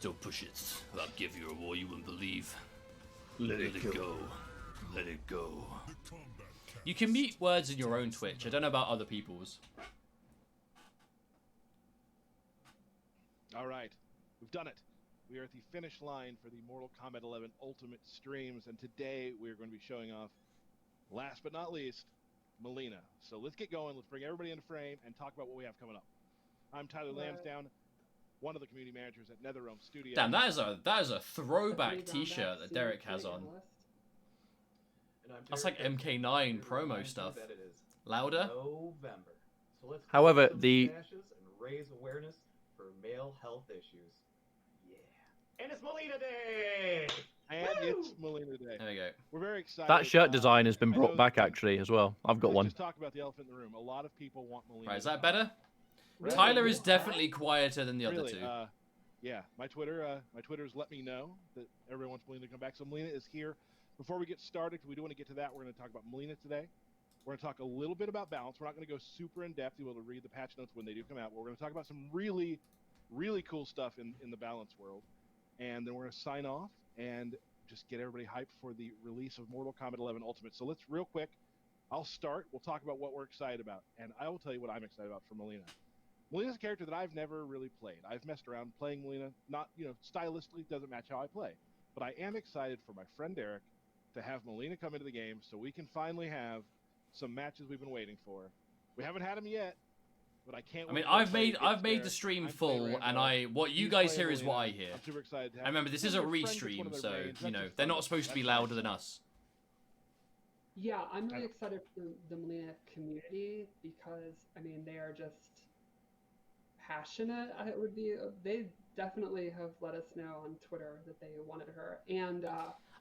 Don't push it. I'll give you a war you wouldn't believe. Let it go. Let it go. You can mute words in your own Twitch. I don't know about other people's. All right, we've done it. We are at the finish line for the Mortal Kombat 11 Ultimate streams, and today we are going to be showing off, last but not least, Mileena. So let's get going. Let's bring everybody into frame and talk about what we have coming up. I'm Tyler Lansdowne, one of the community managers at NetherRealm Studios. Damn, that is a throwback T-shirt that Derek has on. That's like MK9 promo stuff. Louder. November. So let's However, and raise awareness for male health issues. Yeah. And it's Mileena Day. And it's Mileena Day. There we go. We're very excited. that shirt design has been brought back actually as well. I've got one. Just talk about the elephant in the room. A lot of people want Mileena. Right, is that better? Really? Tyler is definitely quieter than the other two. Yeah, my Twitter's let me know that everyone wants Mileena to come back. So Mileena is here. Before we get started, because we do want to get to that, we're going to talk about Mileena today. We're going to talk a little bit about balance. We're not going to go super in depth. You'll be able to read the patch notes when they do come out. But we're going to talk about some really, really cool stuff in the balance world. And then we're going to sign off and just get everybody hyped for the release of Mortal Kombat 11 Ultimate. So let's real quick. I'll start. We'll talk about what we're excited about. And I will tell you what I'm excited about for Mileena. Mileena's a character that I've never really played. I've messed around playing Mileena. Not, stylistically doesn't match how I play. But I am excited for my friend Derek to have Mileena come into the game so we can finally have some matches we've been waiting for. We haven't had them yet, but I can't. I mean, I've made the stream full, and what you guys hear is what I hear. I'm super excited to have. And remember, this is a restream, so they're not supposed to be louder than us. Yeah, I'm really excited for the Mileena community because I mean they are just passionate. They definitely have let us know on Twitter that they wanted her, and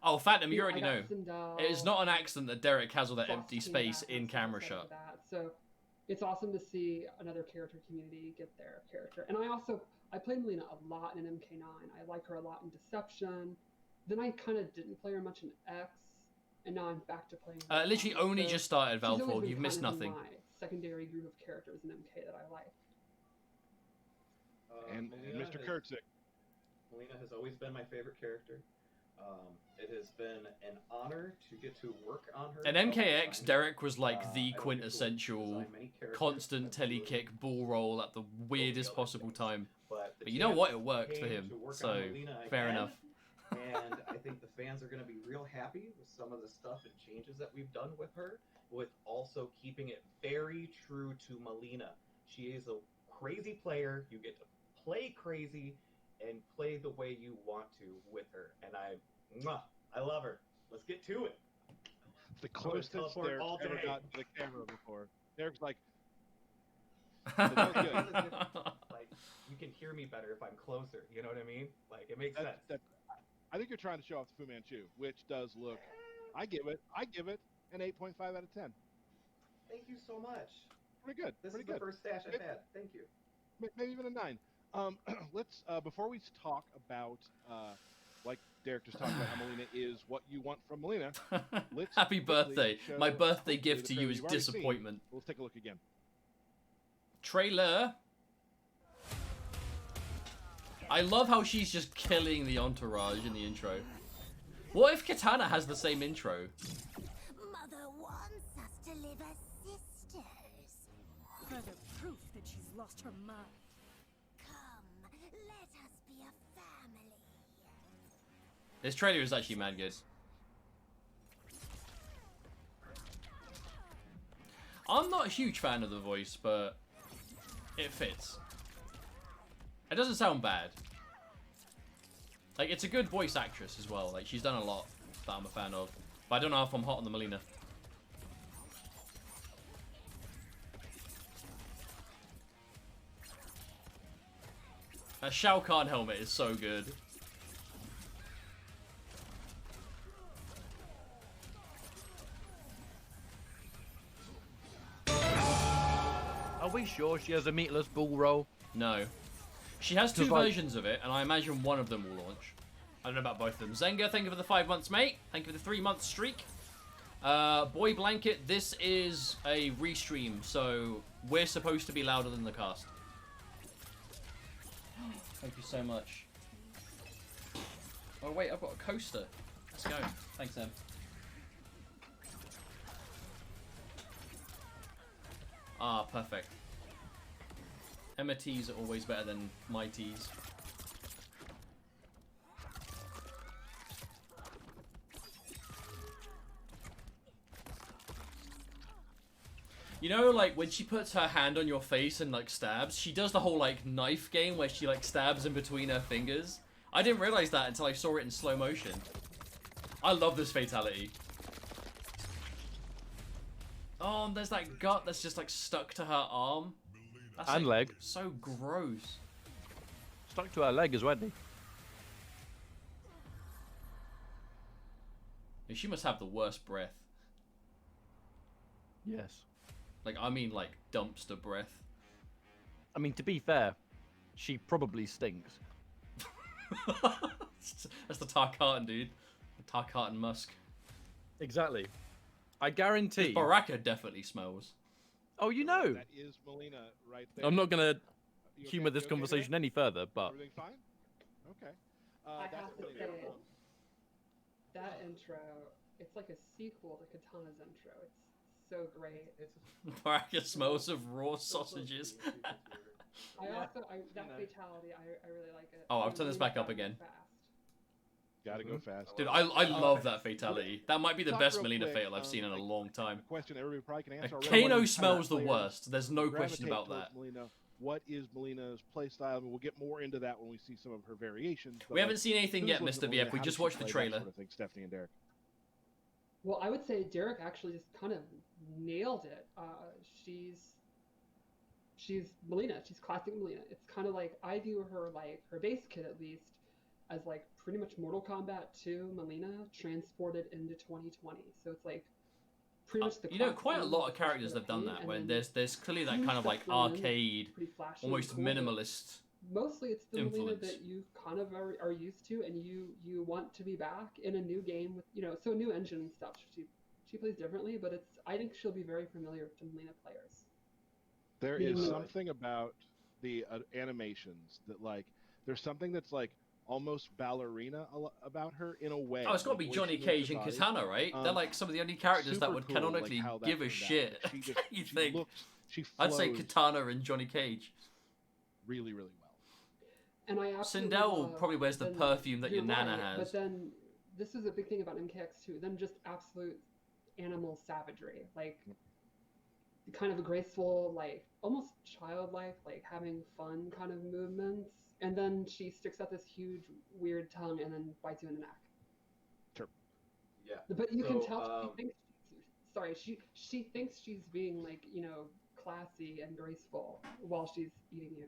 oh, Phantom, you already know. It is not an accident that Derek has all that empty space in camera shot. So it's awesome to see another character community get their character. And I played Mileena a lot in MK9. I like her a lot in Deception. Then I kind of didn't play her much in X, and now I'm back to playing her. Literally only just started Valford. You've missed nothing. My secondary group of characters in MK that I like. And Mr. Kurtzik. Mileena has always been my favorite character. It has been an honor to get to work on her. In MKX, Derek was like the quintessential constant telekick ball roll at the weirdest possible time. But you know what? It worked for him. So, fair enough. And I think the fans are going to be real happy with some of the stuff and changes that we've done with her, with also keeping it very true to Mileena. She is a crazy player. You get to play crazy and play the way you want to with her. And I love her. Let's get to it. The closest Derek's ever gotten to the camera before. Derek's like, like, you can hear me better if I'm closer. You know what I mean? Like, it makes sense. I think you're trying to show off the Fu Manchu, which does look. I give it an 8.5 out of 10. Thank you so much. Pretty good. This is the first stash I've had. Thank you. Maybe even a 9. Let's before we talk about like Derek just talked about how Mileena is what you want from Mileena. Let's Happy birthday. My birthday gift to you is disappointment. Let's take a look again. Trailer. I love how she's just killing the entourage in the intro. What if Katana has the same intro? Mother wants us to live as sisters. Further proof that she's lost her mind. Come, let us be a family. This trailer is actually mad good. I'm not a huge fan of the voice, but it fits. It doesn't sound bad. Like, it's a good voice actress as well. Like, she's done a lot that I'm a fan of. But I don't know if I'm hot on the Mileena. That Shao Kahn helmet is so good. Are we sure she has a meatless bull roll? No. She has two versions of it, and I imagine one of them will launch. I don't know about both of them. Zenga, thank you for the 5 months, mate. Thank you for the 3-month streak. Boy Blanket, this is a restream, so we're supposed to be louder than the cast. Thank you so much. Oh wait, I've got a coaster. Let's go. Thanks, Em. Ah, perfect. Emma teas are always better than my teas. You know, like, when she puts her hand on your face and, like, stabs, she does the whole, like, knife game where she, like, stabs in between her fingers. I didn't realize that until I saw it in slow motion. I love this fatality. Oh, and there's that gut that's just, like, stuck to her arm. That's, And like, leg. so gross. Stuck to her leg as well. She must have the worst breath. Yes. Like, I mean, like, dumpster breath. I mean, to be fair, she probably stinks. That's the Tarkatan, dude. The Tarkatan Musk. Exactly. I guarantee. Baraka definitely smells. Oh, you know. That is Mileena right there. I'm not gonna You humor okay? this You okay conversation there? any further, but Everything fine? Okay. I That's have to Mileena. say, that intro, it's like a sequel to Katana's intro. It's so great. Baraka smells of raw sausages. That fatality, I really like it. Oh, I'll And turn this Mileena back up gotta go again. fast. Gotta go fast. Dude, I love that fatality. That might be the Talk best real Mileena quick, fatal I've seen in a long time. Question everybody probably can answer. already. Kano What do smells the players worst. There's no question gravitate about that. towards Mileena? What is Mileena's playstyle? I mean, we'll get more into that when we see some of her variations. But We haven't seen anything who's yet, looking Mr. at VF. Mileena? We How just does she watched the play, that trailer. Sort of thing, Stephanie and Derek. Well, I would say Derek actually just kind of nailed it. She's Mileena. She's classic Mileena. It's kind of like, I view her, like, her base kit at least, as like pretty much Mortal Kombat 2 Mileena transported into 2020. So it's like pretty much the You know, classic quite a Mileena lot of with characters the have done paint, that, and when then there's clearly that new kind of stuff like thrown in that's arcade, pretty flashy and almost cool, but minimalist. mostly it's the Mileena influence. that you kind of are used to, and you want to be back in a new game with, you know, so new engine and stuff. She plays differently, but I think she'll be very familiar to Mileena players. There Meaning is the- something about the animations that, like, there's something that's like almost ballerina about her in a way. Oh, it's got to like, be the way Johnny she moves Cage her and body. Katana, right? They're like some of the only characters that Super would cool, like, canonically how that give a turned out. shit. Like, she just, You she think? looks, she I'd say flows Katana and Johnny Cage. really, really well. And I absolutely Sindel love, probably wears the then perfume that your you're nana right, has. But then this is a big thing about MKX2. Then just absolute animal savagery, like kind of a graceful, like almost childlike, like having fun kind of movements. And then she sticks out this huge weird tongue and then bites you in the neck. Sure. Yeah. But you can So, tell she thinks. Sorry, she thinks she's being, like, you know, classy and graceful while she's eating you.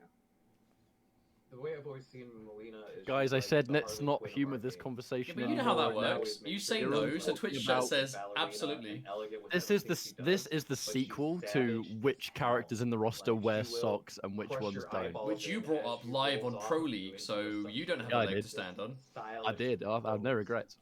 The way I've always seen Mileena is guys, she's I like said the let's Harley not Quinn of humor our this game. Yeah, conversation. but you know how that anymore right now. works. You say You're no, all so Twitch talking chat about- says Ballerina absolutely. and elegant with This is everything the she does, this is the but she's sequel to savage, she's which characters in the roster like, wear she will socks and which crush ones your don't. eyeballs Which you in brought as up she live rolls on off Pro you League, into so some you don't have Yeah, a I leg did. to stand on. I stylish did. I have no pose. regrets.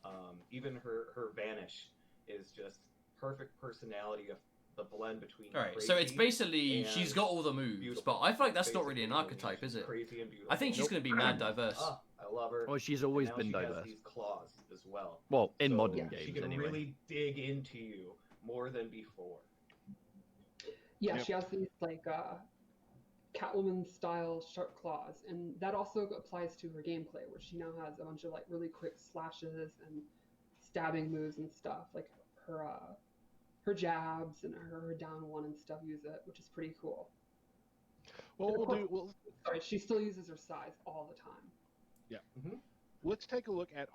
Even her vanish is just perfect personality of the blend between. Alright, so it's crazy basically and she's got all the moves, beautiful. but I feel like that's not Basically really an Mileena. archetype, is She's it? Crazy and beautiful. I think she's going to be mad diverse. Ah, I love her. Well, she's And always now been she has diverse. these claws as well. Well, in So modern she games can anyway. really dig into you more than before. Yeah, Yep. she has these like Catwoman style sharp claws, and that also applies to her gameplay, where she now has a bunch of like really quick slashes and stabbing moves and stuff. Like her jabs and her down one and stuff use it, which is pretty cool. Well, Of course. we'll Sorry, she still uses her size all the time. let's take a look at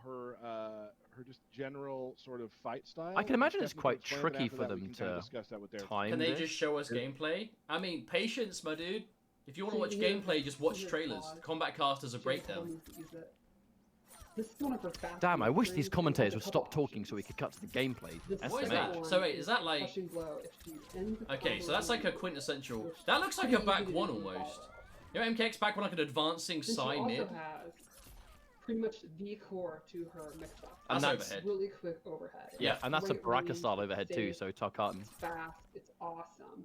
her her just general sort of fight style. I can imagine it's Stephanie quite can explain it, tricky after for that, we them can kinda to discuss that with Derek. time Can they this. just show us gameplay? I mean, patience, my dude. If you want to So watch you can gameplay, just watch use trailers. claws. Combat Cast is a She has breakdown. combos that use it. This is one of her fastest Damn, I wish these moves. commentators She would has a couple stop talking so we options. could cut to the gameplay. This What is second that? one So wait, is that like- crushing blow if she ends the Okay, so that's like a combo quintessential. which That looks like a pretty back easy to one do almost. follow. You know, MKX back one like an advancing And she side also mid. has pretty much the core to her mix-up. That's that's- overhead. Really quick overhead. Yeah, It's And that's a great Baraka range, style it's overhead too, safe, so Tarkatan. It's fast. It's awesome.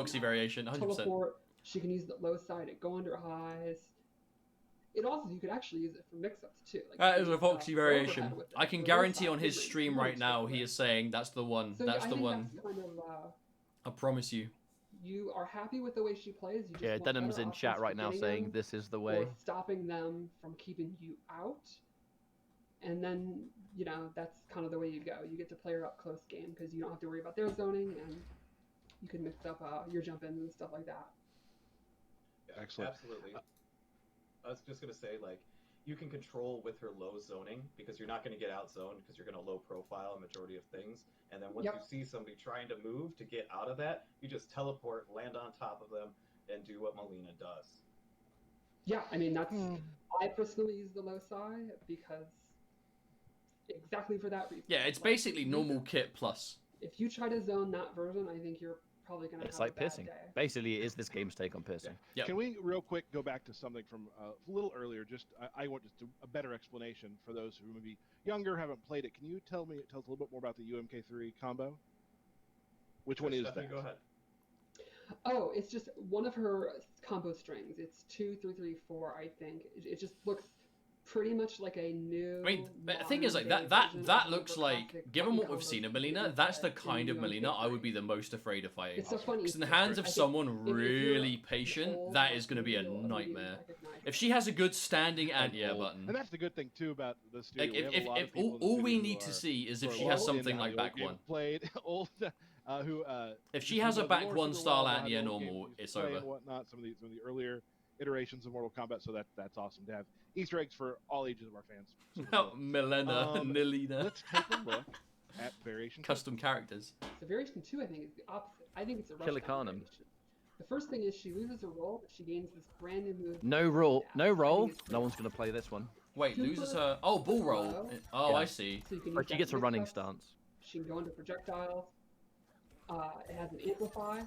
Foxy variation, 100%. teleport. She can use the low side and go under eyes. it also, you could actually use it for mix-ups too. Like That is you a can, Foxy overhead variation. with it. I can The guarantee low on side his is stream really right now, quick. he is saying that's the one. So That's I the think one. that's kind of, I promise you. you are happy with the way she plays. You just Yeah, want Denham's better in options chat for right now getting saying them this is the way. or stopping them from keeping you out. And then, you know, that's kind of the way you go. You get to play her up close game because you don't have to worry about their zoning, and you can mix up your jump ins and stuff like that. Yeah, Excellent. Absolutely. I was just gonna say, like, you can control with her low zoning because you're not going to get out zoned because you're going to low profile a majority of things. And then once Yep. you see somebody trying to move to get out of that, you just teleport, land on top of them, and do what Mileena does. Yeah, I mean, that's. I personally use the low side because exactly for that reason. Yeah, it's Like, basically normal kit plus. If you try to zone that version, I think you're probably going to have It's like a bad piercing. day. Basically, it is this game's take on piercing. Yep. Can we real quick go back to something from a little earlier? Just I want just a better explanation for those who may be younger, haven't played it. Can you tell us a little bit more about the UMK3 combo? Which one is Stephanie, that? Go ahead. Oh, it's just one of her combo strings. It's 2, 3, 3, 4, I think. It just looks pretty much like a new. I mean, the thing is, like modern-day that version that of looks the like, classic given what button we've seen of combos Mileena, that that's the in kind of UMK3. Mileena I would be the most afraid of fighting. It's so funny. Because in the hands of I think someone if you're really an patient, old, that like, is going to be a you'll immediately nightmare. recognize If it. she has a good standing And anti-air old. button, And that's the good thing too about the studio. like We have a lot of people in the all we studio need who to are- see is if who she are has locked something into how like the old back game one. played old. Who If she who has a know the back lore one super style well, how the anti-air old games normal, used to it's play over. and whatnot. Some of the earlier iterations of Mortal Kombat. So that's awesome to have Easter eggs for all ages of our fans. Not Mileena, Nilina. Let's take a look at variation. Custom characters. So variation 2, I think, is the opposite. I think it's a rush Killer down Khanum. variation. The first thing is she loses a roll, but she gains this brand new move. No called roll. Dash. No I think roll. it's No great. one's going to play this one. Wait, Super loses her. Oh, bull roll. low. Oh, Yeah. I see. So you can use But she that gets a mix running ups. stance. She can go into projectiles. It has an amplify.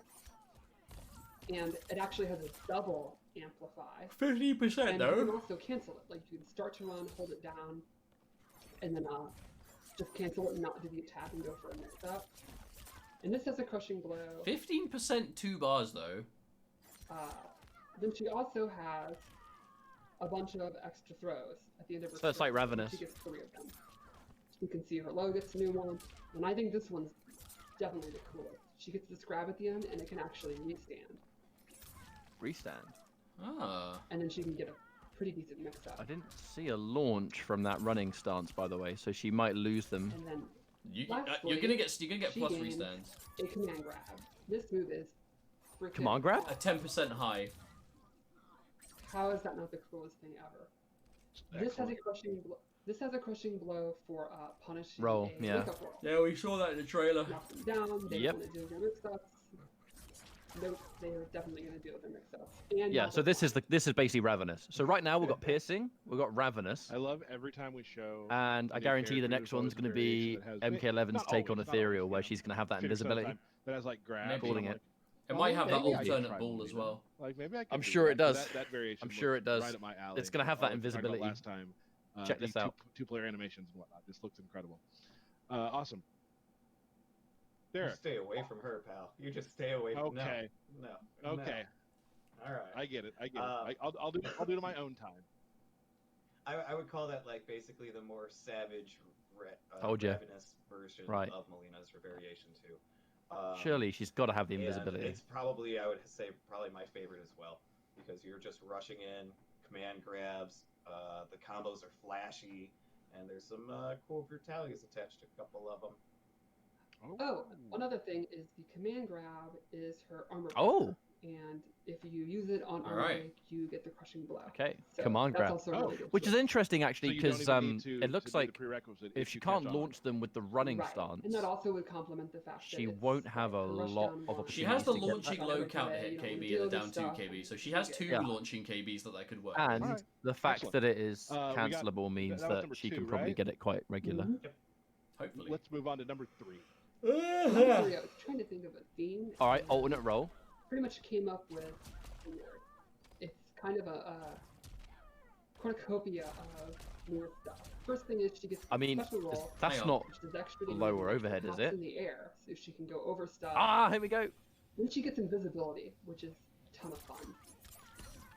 And it actually has a double amplify. 50% And you can though. also cancel it. Like you can start to run, hold it down, and then just cancel it and not do the attack and go for a mix up. And this has a crushing blow. 15% 2 bars though. Then she also has a bunch of extra throws at the end of her So it's like turn. Ravenous. She gets 3 of them. You can see her low gets a new one. And I think this one's definitely the coolest. She gets this grab at the end and it can actually restand. Restand. Ah. And then she can get a pretty decent mix up. I didn't see a launch from that running stance, by the way, so she might lose them. And then You're Lastly, gonna get she plus gains restands. a command grab. This move is freaking Command grab? A 10% high. How is that not the coolest thing ever? This has a crushing blow. This has a crushing blow for punishing Roll, a yeah. wake-up roll. Yeah, we saw that in the trailer. Knock them down. They Yep. want to do their mix-ups. They are definitely going to deal with their mix-ups. And Yeah, not so the this block. is basically Ravenous. So right now we've got Piercing, we've got Ravenous, I love every time we show. and I new guarantee the character, next there's always one's a going to be variation that has- MK11's not take on always, not Ethereal, always, where you know, she's going to have that 50% of the invisibility. time, that has like grab. Maybe. Calling I'm it. like, It oh, might have that maybe I could alternate try ball Mileena. as well. Like maybe I could I'm do sure that, it but does. That variation I'm sure it looks does. Right up my alley. It's gonna have that Like we talked about invisibility. last time. Check the this out. Two-player animations and whatnot. This looks incredible. Awesome. You Derek. stay away from her, pal. You just stay away from Okay. No. Okay. No. All right. I get it. I'll do it on my own time. I would call that like basically the more savage, Told ya. ravenous version Right. of Milena's variation too. Surely she's got to have the and invisibility. It's probably, I would say, probably my favorite as well, because you're just rushing in, command grabs, the combos are flashy, and there's some cool brutalities attached to a couple of them. Oh, one other thing is the command grab is her armor. Oh. breaker, and if you use it on armor Alright. break, you get the crushing blow. Okay, So command that's grab. also really good Which too. is interesting So actually, you don't because even need to it looks do the like prerequisite if you catch can't on. launch them with the running right. stance, And that also would complement the fact that she it's, won't have a like, rush lot down of one. opportunities. She has the to get launching that. low Every count day, hit you know, when KB you and the deal down this 2 stuff, KB, so she has you 2 get- launching KBs that could work. And Alright. the fact Excellent. that it is We got- cancelable means that was that number she 2, can probably right? get it quite regular. Mhm. Hopefully. Let's move on to number 3. Number 3, I was trying to think of a theme. All right, and alternate roll. pretty much came up with a word. It's kind of a cornucopia of newer stuff. First thing is she gets I mean, special roll, that's Hang on. not. which does extra damage lower when overhead, is hops it? in the air, so she can go over stuff. Ah, here we go. Then she gets invisibility, which is a ton of fun.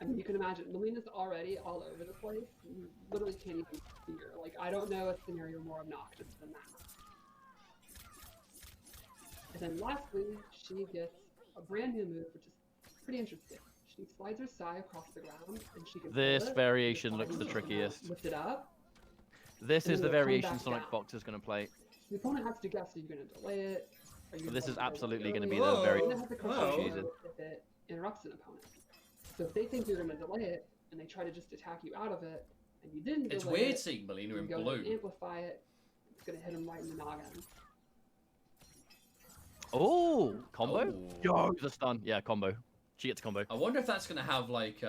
I mean, you can imagine, Milena's already all over the place. You literally can't even see her. Like, I don't know a scenario more obnoxious than that. And then lastly, she gets a brand new move, which is pretty interesting. She slides her Sai across the ground, and she can This hold it, variation and looks the trickiest. lift it up. This and is then the it'll come variation back Sonic down. Fox is going to play. So the opponent has to guess, are you going to delay it? Are you Well, this gonna is let it absolutely go gonna be early? the very- And they have to Whoa. control if it interrupts an opponent. So if they think you're going to delay it, and they try to just attack you out of it, and you didn't It's delay weird it, seeing Mileena you in go ahead and blue. amplify it, it's going to hit him right in the noggin. Oh, combo? Oh. Yo, the stun. Yeah, combo. She gets combo. I wonder if that's gonna have like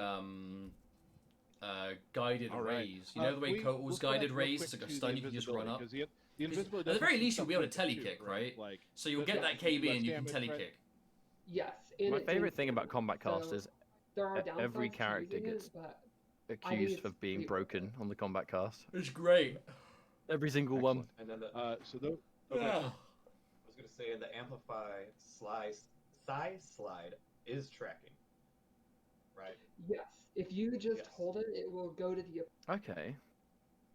guided All right. raise. You know the way we'll Kotal's go back guided real raise quick is like a to the stun you can just run invisibility, up. 'cause the invisibility At the does very do least, you'll be able to something telekick, too, right? Like, So you'll the- get the- that KB less and you can damage, right? telekick. Yes. And My it favorite takes thing about damage. Combat Cast So is there are every downsides to character using gets it, but accused it's of being pretty broken on the Combat Cast. It's great. Every single one. Excellent. And then the, So those. Okay. Yeah. I was gonna say the amplify Sai slide is tracking, right? yes, if you just Yes. hold it, it will go to the Okay.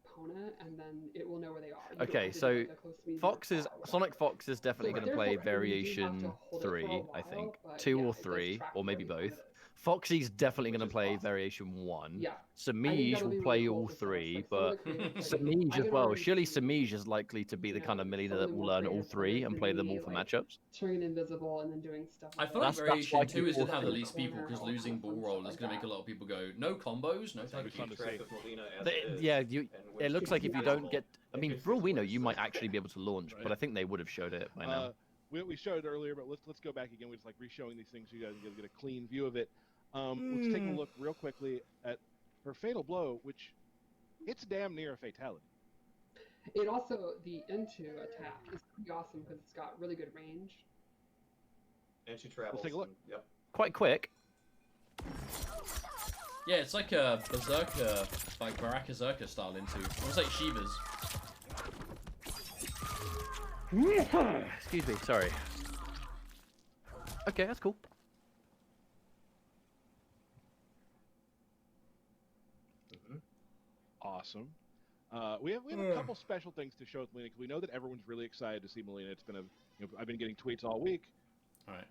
opponent, and then it will know where they are. You don't Okay, have to do, so like, a close medium Fox is far or Sonic whatever. Fox is definitely So going to play therefore, I mean, you do have to variation hold it for a 3, I while, think. but 2 yeah, or it does 3, track or maybe where the both. opponent is. Foxy's definitely Which going to is play awesome. variation 1. Yeah. I think Samij that'll will be play really cool all for Fox, 3, like, some of but the creators, like, Samij I as can well. already Surely see, Samij is likely to be you the kind of know, Mileena some that of the will more learn all creative 3 players and than play them me, all for like, matchups. turning invisible and then doing stuff. I like feel that. like That's variation why 2 is people going to have the think- least people because Corner, all losing that ball fun roll stuff is going to like make a lot of people go, no combos, no It's like thank fun you. to keep track see. of Mileena as it is, Yeah, and when it looks she's like if you don't invisible, get... I it mean, gets for all we know, worse. you might actually be able to launch, but Right. I think they would have showed it by now. We showed it earlier, but let's go back again. We're just like re-showing these things so you guys can get a clean view of it. Let's take a look real quickly at her fatal blow, which it's damn near a fatality. It also, the into attack is pretty awesome because it's got really good range. And she travels. take a look. and- yep. Quite quick. Yeah, it's like a berserker, like Baraka Zerker style into. Almost like Shiva's. Excuse me, sorry. Okay, that's cool. Awesome. We have a couple special things to show with Mileena because we know that everyone's really excited to see Mileena. It's been I've been getting tweets all week All right.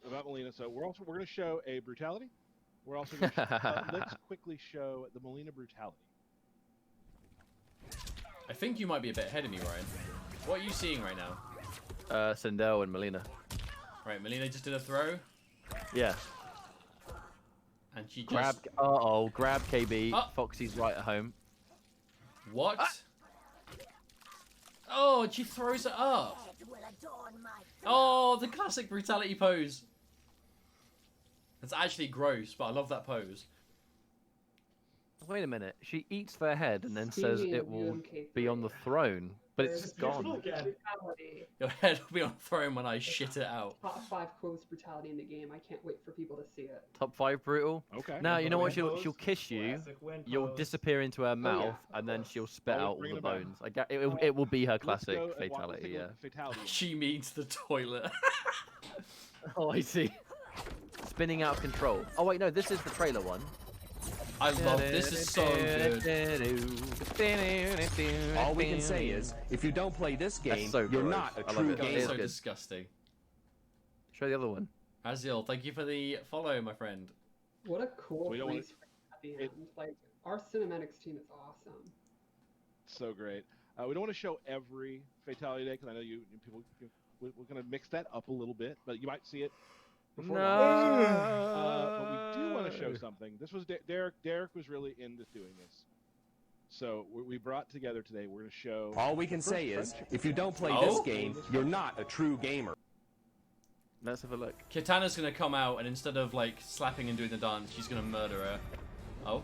about Mileena. So we're going to show a brutality. We're also going to let's quickly show the Mileena brutality. I think you might be a bit ahead of me, Ryan. What are you seeing right now? Sindel and Mileena. Right, Mileena just did a throw, Yeah. and she just... Grab. Uh-oh, grab KB. Ah. Foxy's right at home. What? Oh, and she throws it up. Head will adorn my Oh, the classic brutality pose. It's actually gross, but I love that pose. Wait a minute. She eats their head and then says Speaking it of will UMK3, be on the throne, but it's there's gone. brutality. Your head will be on the throne when I shit it out. Top 5 coolest brutality in the game. I can't wait for people to see it. Top 5 brutal. Okay. Now you know what? Wind She'll pose, kiss you. classic wind You'll pose. disappear into her mouth, yeah, and then of she'll course. spit Always out all bringing the it back. bones. It will be her Let's classic go and let's fatality. take a Yeah. look at fatality. She means the toilet. Oh, I see. Spinning out of control. Oh wait, no, this is the trailer one. I love this. Is so good. All we can say is, if you don't play this game, so you're gross. not a I love true it. God, It it's is so gamer. good. disgusting. Show the other one. Azil, thank you for the follow, my friend. What a cool We don't wanna- freeze frame at the end. Like, our cinematics team is awesome. So great. We don't want to show every fatality day because I know people. We're going to mix that up a little bit, but you might see it. Before long. But we do want to show something. This was Derek. Derek was really into doing this. So we brought together today. We're going to show. All we can say is, if you don't play Oh? this game, you're not a true gamer. Let's have a look. Kitana's gonna come out, and instead of like slapping and doing the dance, she's gonna murder her. Oh,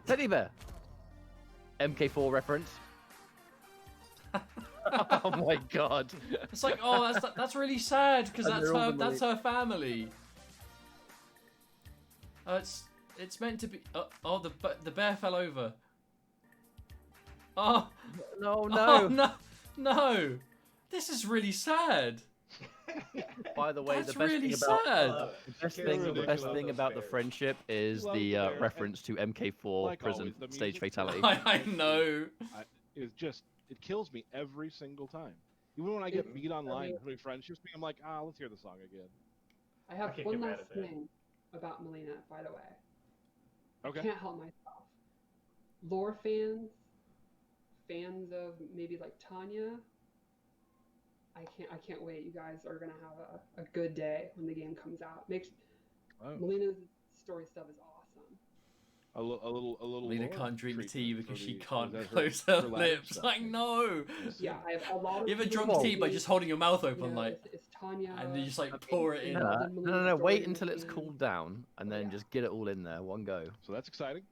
Teddy bear. MK4 reference. Oh my god. it's like, oh, that's really sad because And that's they're all her gonna that's her family. It's meant to be. Oh, the bear fell over. Oh No, oh no. no! This is really sad. By the way, That's the best really thing about sad. the best thing about the friendship is Love the the bear, reference to MK4 like prison always, the stage music- fatality. I know. It kills me every single time. Even when I get beat online between friends, just me, I'm like, let's hear the song again. I have can't one get mad last at that. thing about Mileena, by the way. Okay. I can't help myself. Lore fans of maybe like Tanya. I can't wait. You guys are gonna have a good day when the game comes out. Mileena's story stuff is awesome. A little. Lena lore can't drink the tea treatment because for she the- can't for close her ladder lips. stuff. I know. Yeah, I have a lot of. You ever people drunk tea saying, by just holding your mouth you open, know, like, is Tanya and you just like pour it in? No. Wait until it's cooled down, and then just get it all in there, one go. So that's exciting.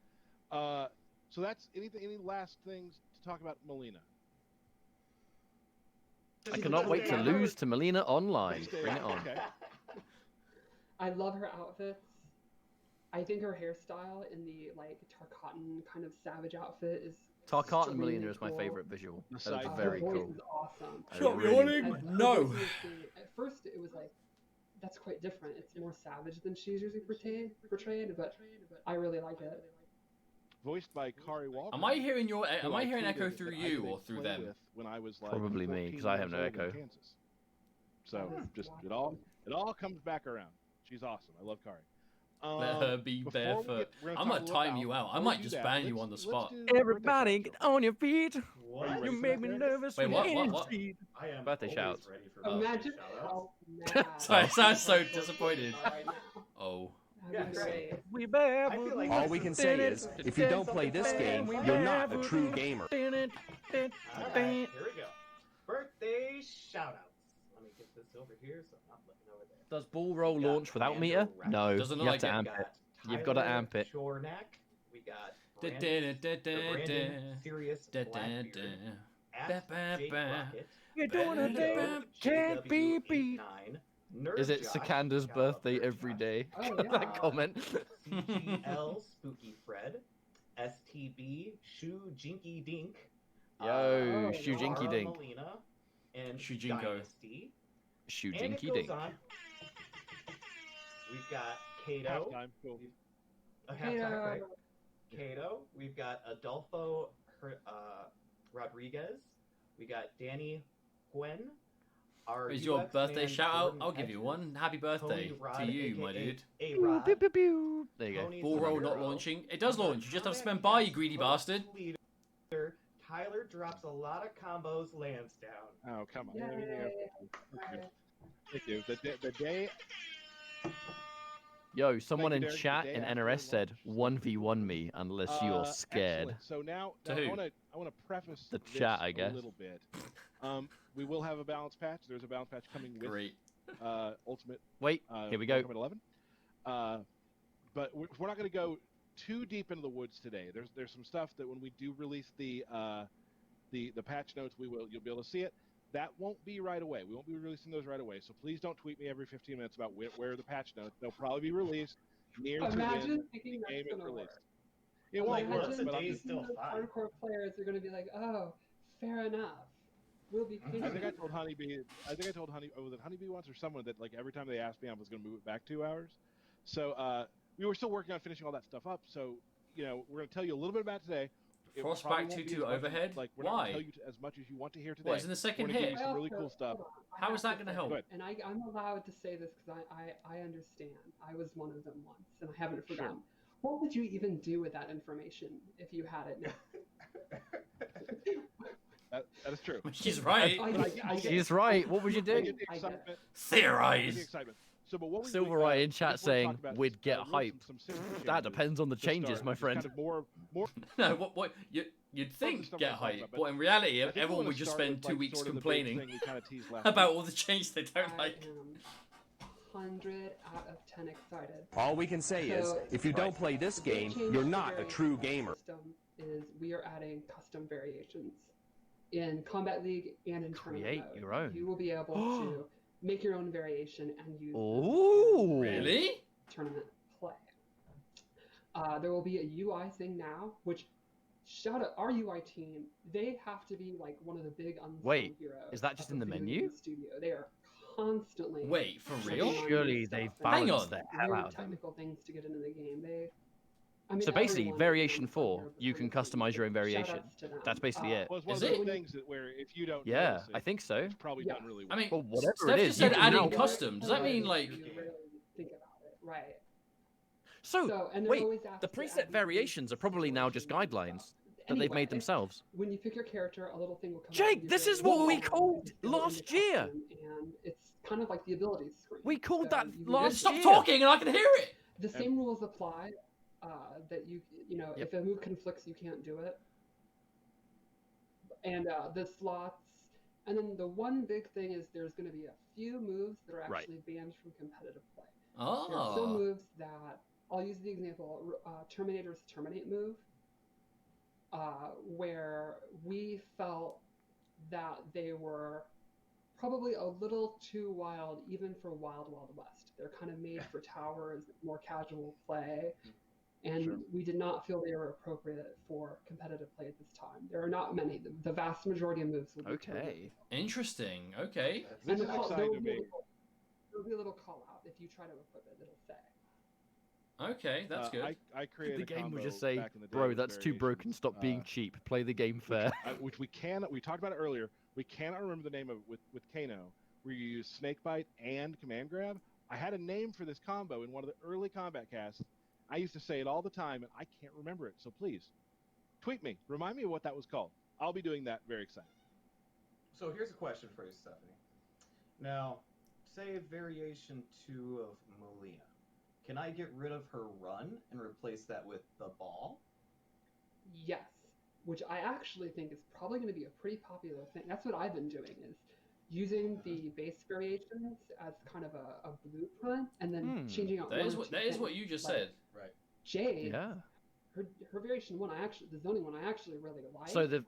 So that's any last things to talk about Mileena? I cannot wait to lose to Mileena online. Bring it on. Okay. I love her outfits. I think her hairstyle in the like Tarkatan kind of savage outfit is. Tarkatan extremely Mileena is my cool. favorite visual. The That side is eye. very Her voice cool. is awesome. I Shot me really- warning. Her No. voice is at first, it was like, that's quite different. It's more savage than she's usually portrayed, but I really like it. Voiced by Kari Walker. Am I hearing who Am I hearing echo tweeted through that I you could or through play them? with when I was like Probably me, 14 'cause I have years no old in echo. Kansas. So That is just wild. it all comes back around. She's awesome. I love Kari. Let her be before we barefoot. we're I'm talk gonna a little time about- you out. I before we might do just that, ban you let's- on the let's spot. do birthday Everybody, shout-outs. get on your feet. What? Are you You ready for make that, me Derek? nervous. Wait, when what, you're what, in what? speed. I am Birthday always shouts. ready for birthday Imagine shout-outs. how mad. Sorry, I sound so I'm disappointed. right now. Oh. Yeah, That'd be great. great. We I feel like All we can say is, if you don't play this game, you're not a true gamer. Alright, here we go. Birthday shout-outs. Let me get this over here so I'm not looking over there. Does ball roll We got launch without Commander meter? Rabbit. No, Doesn't you look have to like it. amp We it. got You've gotta Tyler amp it. Chornak. We got Da, Brandon, da, da, the da, Brandon da. Sirius Da, da, Blackbeard, da. at Ba, ba, Jake ba. Rocket, You're doing a Ba, thing. ba, Can't be beat. JW89, Nerd Is it Josh, Sikanda's gotta love birthday Nerd every Josh, day? Oh, that yeah. comment. CGL Spooky Fred, STB Shu Jinky Dink, Yo, Oh, Shoe wow. Jinky Laura Dink. Mileena, and Shujinko. Dynasty. Shoe And it Jinky goes Dink. on. We've got Kato. Halftime. Cool. A Hey, halftime, right? Kato. We've got Adolfo Rodriguez. We got Danny Huen. Our Is your UX birthday man, shout out? Jordan I'll give you Edgeman, one. Happy birthday Tony Rod, to you, my aka dude. A-Rod, Pew, pew, pew. There you go. Tony's Ball roll not hero, launching. It does launch. You just have to spend Combat by, you Cast greedy first bastard. leader, Tyler drops a lot of combos, lands down. Oh, come on. Yay. Thank you. The day. Yo, someone you, in Derek. chat The in day after NRS said launch. 1v1 me unless you're scared. Excellent. So now To I who? want to preface The this chat, I guess. a little bit. We will have a balance patch. There's a balance patch coming with Great. Ultimate. Wait, here we go. Ultimate 11. But we're not going to go too deep into the woods today. There's some stuff that when we do release the patch notes, you'll be able to see it. That won't be right away. We won't be releasing those right away. So please don't tweet me every 15 minutes about where the patch notes. They'll probably be released near to when Imagine the thinking game that's is gonna released. work. It won't Like, work, listen, but I'm days just, still those fine. hardcore players are going to be like, oh, fair enough. We'll be patient. I think I told Honeybee. Was it Honeybee once or someone that like every time they asked me, I was going to move it back 2 hours. So we were still working on finishing all that stuff up. So we're going to tell you a little bit about today. It Frostbite probably won't be 2-2 as much as- overhead? Like we're not Why? going to tell you as much as you want to hear today. What, is in the second We're gonna give hit? you some really Hold cool on, stuff. hold on. I How have is that to gonna say- help? Go ahead. And I'm allowed to say this because I understand. I was one of them once, and I haven't Sure. forgotten. What would you even do with that information if you had it now? That is true. She's right. I get She's right. What would you I do? get the I get it. excitement. I get the Theorize. excitement. So, but what we Silver Eye in chat just wanna saying, talk about "We'd is, get really hype." some system That changes depends on the to changes, start, my which is friend. kind of more No, what you'd think stuff get we'll talk hype, about, but but in reality, I think we everyone wanna would just start spend with, 2 like, weeks sort of the big complaining thing we kinda teased last about week. all the changes they don't like. am 100 out of 10 excited. All we can say is, So, if you don't play this the big game, change you're to not a variation true gamer. System is we are adding custom variations in Combat League and in tournament Create mode. your own. You will be able to make your own variation and use them Ooh. Really? tournament play. There will be a UI thing now, which shout out our UI team. They have to be like one of the big unsung Wait, heroes. is that just of in the video menu? game studio. They are constantly. Wait, for working real? on new Surely stuff they've and Hang balanced on. the hell weird out of them. technical things to get into the game. I mean, So basically, everyone variation is on 4, here you behind can the scenes, customize your own so variation. shout-outs to them. That's basically it. Well, it's one Is of those it? things that where if you don't Yeah, notice it, I think so. it's probably Yes. done really I well. mean, Well, whatever Steph it just is, said you can adding now- custom. Does that mean, like... You rarely think about it, right? So, And they're wait, always the asked to add preset these variations are probably now just situations and guidelines stuff. that they've made Anyway, themselves. when you pick your character, a little thing will come up. Jake, and you this really is what we want called to go last into year. custom, and it's kind of like the abilities screen. We called So that you can last just- Stop year. talking and I can hear it! The same rules apply. That you know, Yep. if a move conflicts, you can't do it. And the slots, and then the one big thing is there's going to be a few moves that are Right. actually banned from competitive play. There are some Oh. moves that, I'll use the example, Terminator's Terminate move, where we felt that they were probably a little too wild, even for Wild Wild West. They're kind of made for towers, more casual play, and Sure. we did not feel they were appropriate for competitive play at this time. There are not many. The vast majority of moves will be Terminate. Okay. Interesting. Okay. This And is there exciting will to be a me. little- there'll be a little call out if you try to equip it. It'll say. Okay, that's good. I created The a game will combo just say, back in the day bro, with that's too broken, variations, stop being cheap, play the game fair. which we talked about it earlier. We cannot remember the name of it with Kano, where you use Snakebite and Command Grab. I had a name for this combo in one of the early combat casts. I used to say it all the time, and I can't remember it. So please, tweet me. Remind me of what that was called. I'll be doing that very excited. So here's a question for you, Stephanie. Now, say variation 2 of Mileena. Can I get rid of her run and replace that with the ball? Yes, which I actually think is probably going to be a pretty popular thing. That's what I've been doing, is using the base variations as kind of a blueprint, and then changing out That one is or what two that is what things. you just Like said. Right. Jade, Yeah. her variation one, the zoning one, I actually really like. So the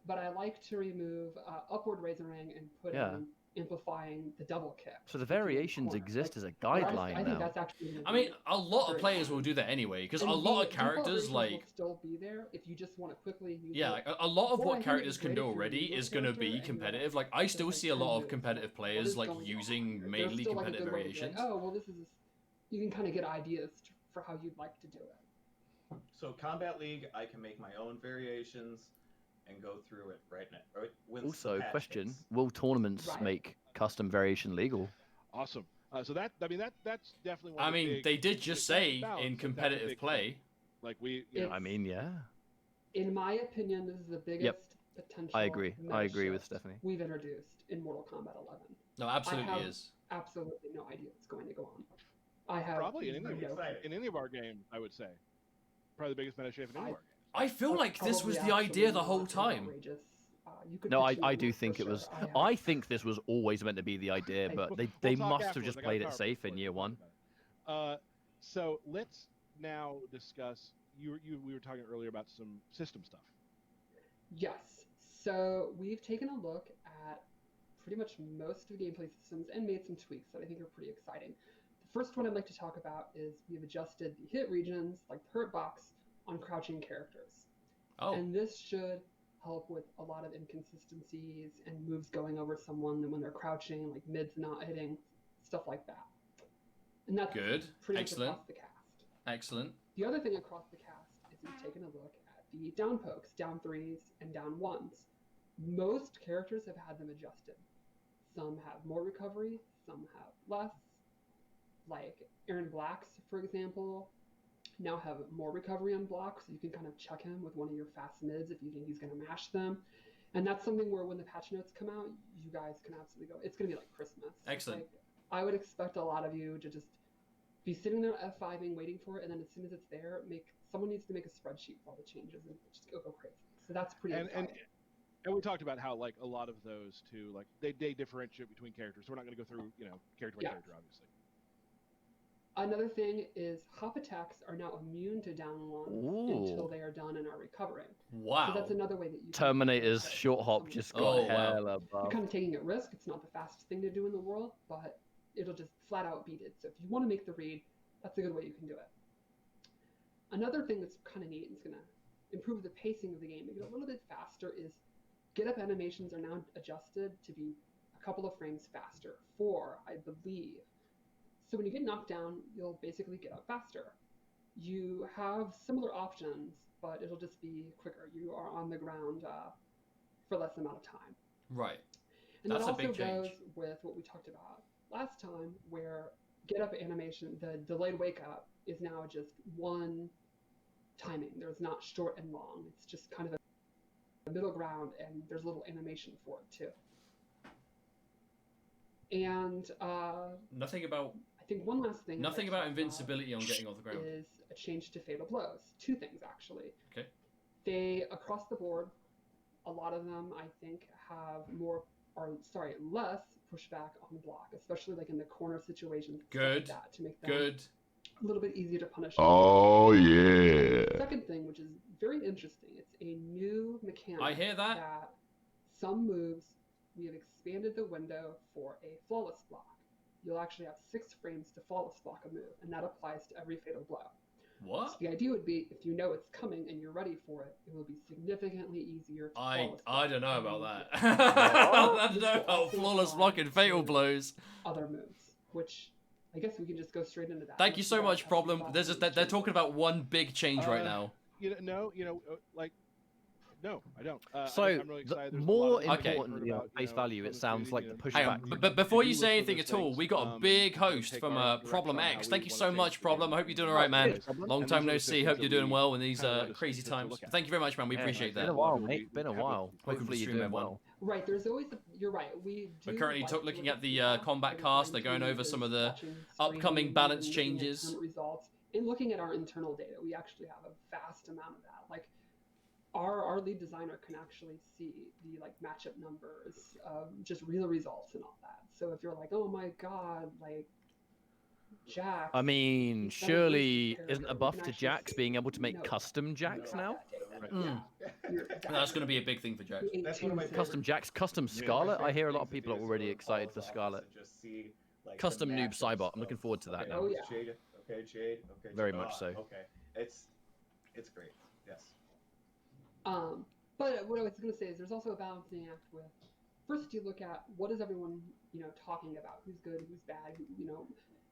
but I like to remove upward razorring and put in amplifying the double kick. so the if you're in the variations corner. exist as a I guideline think now. that's actually gonna I mean, be a lot of very players fun. will do that anyway, because a And lot the of characters, default like... will still be there if you just want to quickly use Yeah, it. like, a lot of Or I what think characters it's can great do if you're a already newer is going to character be and you're competitive. like, Like, I still like see a 10 lot of moves, competitive what players, is like, going on using here? There's mainly still, like, a competitive good way to be like, variations. oh, well, this is... You can kind of get ideas for how you'd like to do it. So Combat League, I can make my own variations and go through it right now. Right? Once the Also, patch question, hits. will tournaments Right. make custom variation legal? Awesome. So that's definitely one. I of the mean, big, they did just say balance, in like, that's a competitive big play. thing. Like you know, I mean, yeah. In my opinion, this is the biggest potential I agree. I meta agree with shift Stephanie. we've introduced in Mortal Kombat 11. No, absolutely have- is. Absolutely no idea what's going to go on. I have probably in no any of our games, I would say. Probably the biggest meta shift in any of our games. I feel like this was Probably the idea actually the whole not time. outrageous. You could No, pitch me I on do that for think it sure. was. have- I think this was always meant to be the idea, but We'll they talk must have afterwards. just I got a played it PowerPoint safe for in you. year We'll talk one. about it. So let's now discuss. We were talking earlier about some system stuff. Yes. So we've taken a look at pretty much most of the gameplay systems and made some tweaks that I think are pretty exciting. The first one I'd like to talk about is we've adjusted the hit regions, like the hurt box, on crouching characters. Oh, And this should help with a lot of inconsistencies and moves going over someone when they're crouching, like mids not hitting, stuff like that. And that's Good. pretty Excellent. much across the cast. excellent. The other thing across the cast is we've taken a look at the down pokes, down threes, and down ones. Most characters have had them adjusted. Some have more recovery, some have less. Like Aaron Blacks, for example, now have more recovery on blocks, so you can kind of chuck him with one of your fast mids if you think he's going to mash them. And that's something where when the patch notes come out, you guys can absolutely go. It's going to be like Christmas. Excellent. Like, I would expect a lot of you to just be sitting there F5ing, waiting for it, and then as soon as it's there, someone needs to make a spreadsheet for all the changes and just go crazy. So that's pretty exciting. And we talked about how like a lot of those too, like they differentiate between characters. So we're not going to go through character by character, obviously. Another thing is hop attacks are now immune to down ones until they are done and are recovering. Wow. So that's another way that you Terminator's short hop just got Oh, wow. hell You're above. kind of taking a risk. It's not the fastest thing to do in the world, but it'll just flat out beat it. So if you want to make the read, that's a good way you can do it. Another thing that's kind of neat and is going to improve the pacing of the game, make it a little bit faster, is get up animations are now adjusted to be a couple of frames faster, 4, I believe. So when you get knocked down, you'll basically get up faster. You have similar options, but it'll just be quicker. You are on the ground for less amount of time. Right. And That's that a also big change. goes with what we talked about last time, where get up animation, the delayed wake up, is now just one timing. There's not short and long. It's just kind of a middle ground, and there's a little animation for it too. And Nothing about I think one last thing. nothing about invincibility on getting off the ground. Is a change to fatal blows. 2 things actually. Okay. They across the board, a lot of them I think have less pushback on the block, especially like in the corner situations. Good. Like that, to make them Good. a little bit easier to punish. Oh yeah. Second thing, which is very interesting, it's a new mechanic. I hear that. That some moves we have expanded the window for a flawless block. You'll actually have 6 frames to flawless block a move, and that applies to every fatal blow. What? So the idea would be, if you know it's coming and you're ready for it, it will be significantly easier to I flawless block don't know about every that. I don't This know will about also flawless apply block and fatal to blows. other moves, which I guess we can just go straight into that. Thank you so much, Problem. There's They're talking about one big change right now. No, I don't. So, I'm really excited. There's a more lot of things I've importantly, heard on about, face value, from it the sounds like community the and- Hang pushback. on, but before If you do say look for anything those at all, things, we got a big we'll host take from our direction Problem on how X. we Thank you wanna so change much, the Problem. game. I hope you're doing all right, man. And Long these time are no the see. things Hope that you're doing we well in these kinda let us crazy take a times. look at. Thank you very much, man. We Yeah, appreciate it's been that. a while, We- mate. Been a we have while. Welcome to Hopefully stream, you're doing everyone. well. Right, there's always you're right. We do We're currently like to looking look at the feedback, Kombat getting cast. They're going fine-tuned over some of the watching upcoming screens balance and looking at changes. tournament results. And looking at our internal data, we actually have a vast amount of that. Like our lead designer can actually see the like matchup numbers, just real results and all that. So if you're like, oh my god, like Jax. I mean, he's got a surely boost isn't a character, we buff can to actually Jax see being able to make no, custom Jax you know now? that data. Mm. Yeah, you're That's going to be a big thing for Jax. That's one of my Custom Jax, custom Scarlet. I hear a lot of people are already excited for Scarlet. Custom noob Cybot. I'm looking forward to that now. Oh, yeah. Jade, okay, Jade, okay. Very Jade. much so. Okay, it's great. Yes. But what I was going to say is there's also a balancing act with, first you look at what is everyone, talking about, who's good, who's bad,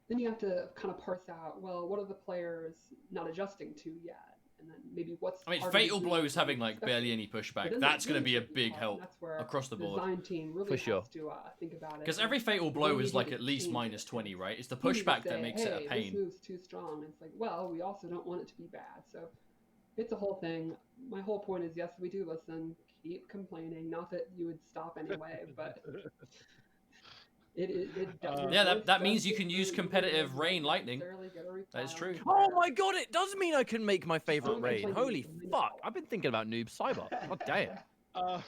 then you have to kind of parse out, well, what are the players not adjusting to yet? And then maybe what's I mean, harder to Fatal do, Blows having like especially barely any But pushback. then That's the going to be a tricky big part, help that's where across the board. design team really For sure. has to think about it. Because and every Fatal when Blow we is do like the at least changes, minus 20, right? It's the you need to pushback that say, makes it a hey, pain. This move's too strong. And it's like, well, we also don't want it to be bad. So it's a whole thing. My whole point is, yes, we do listen. Keep complaining. Not that you would stop anyway, but that means you can use competitive Rain Lightning. That is true. Oh my god, it does mean I can make my favorite raid. Holy fuck. I've been thinking about noob Cybot. God damn.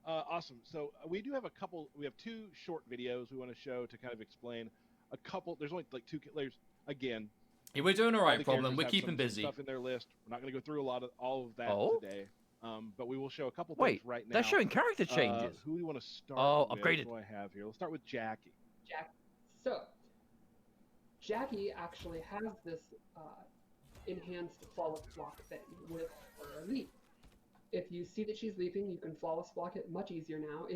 Awesome. So we do have we have 2 short videos we want to show to kind of explain a couple. There's only like 2 layers. Again, Yeah, we're doing all all right, the Problem. characters We're have keeping some busy. stuff in their list. We're not going to go through all of that Oh? today. But we will show a couple Wait, things right now. they're showing character changes. Who do you want to start Oh, with? upgraded. What do I have here? Let's start with Jackie. So, Jackie actually has this enhanced flawless block thing with her leap. If you see that she's leaping, you can flawless block it much easier now.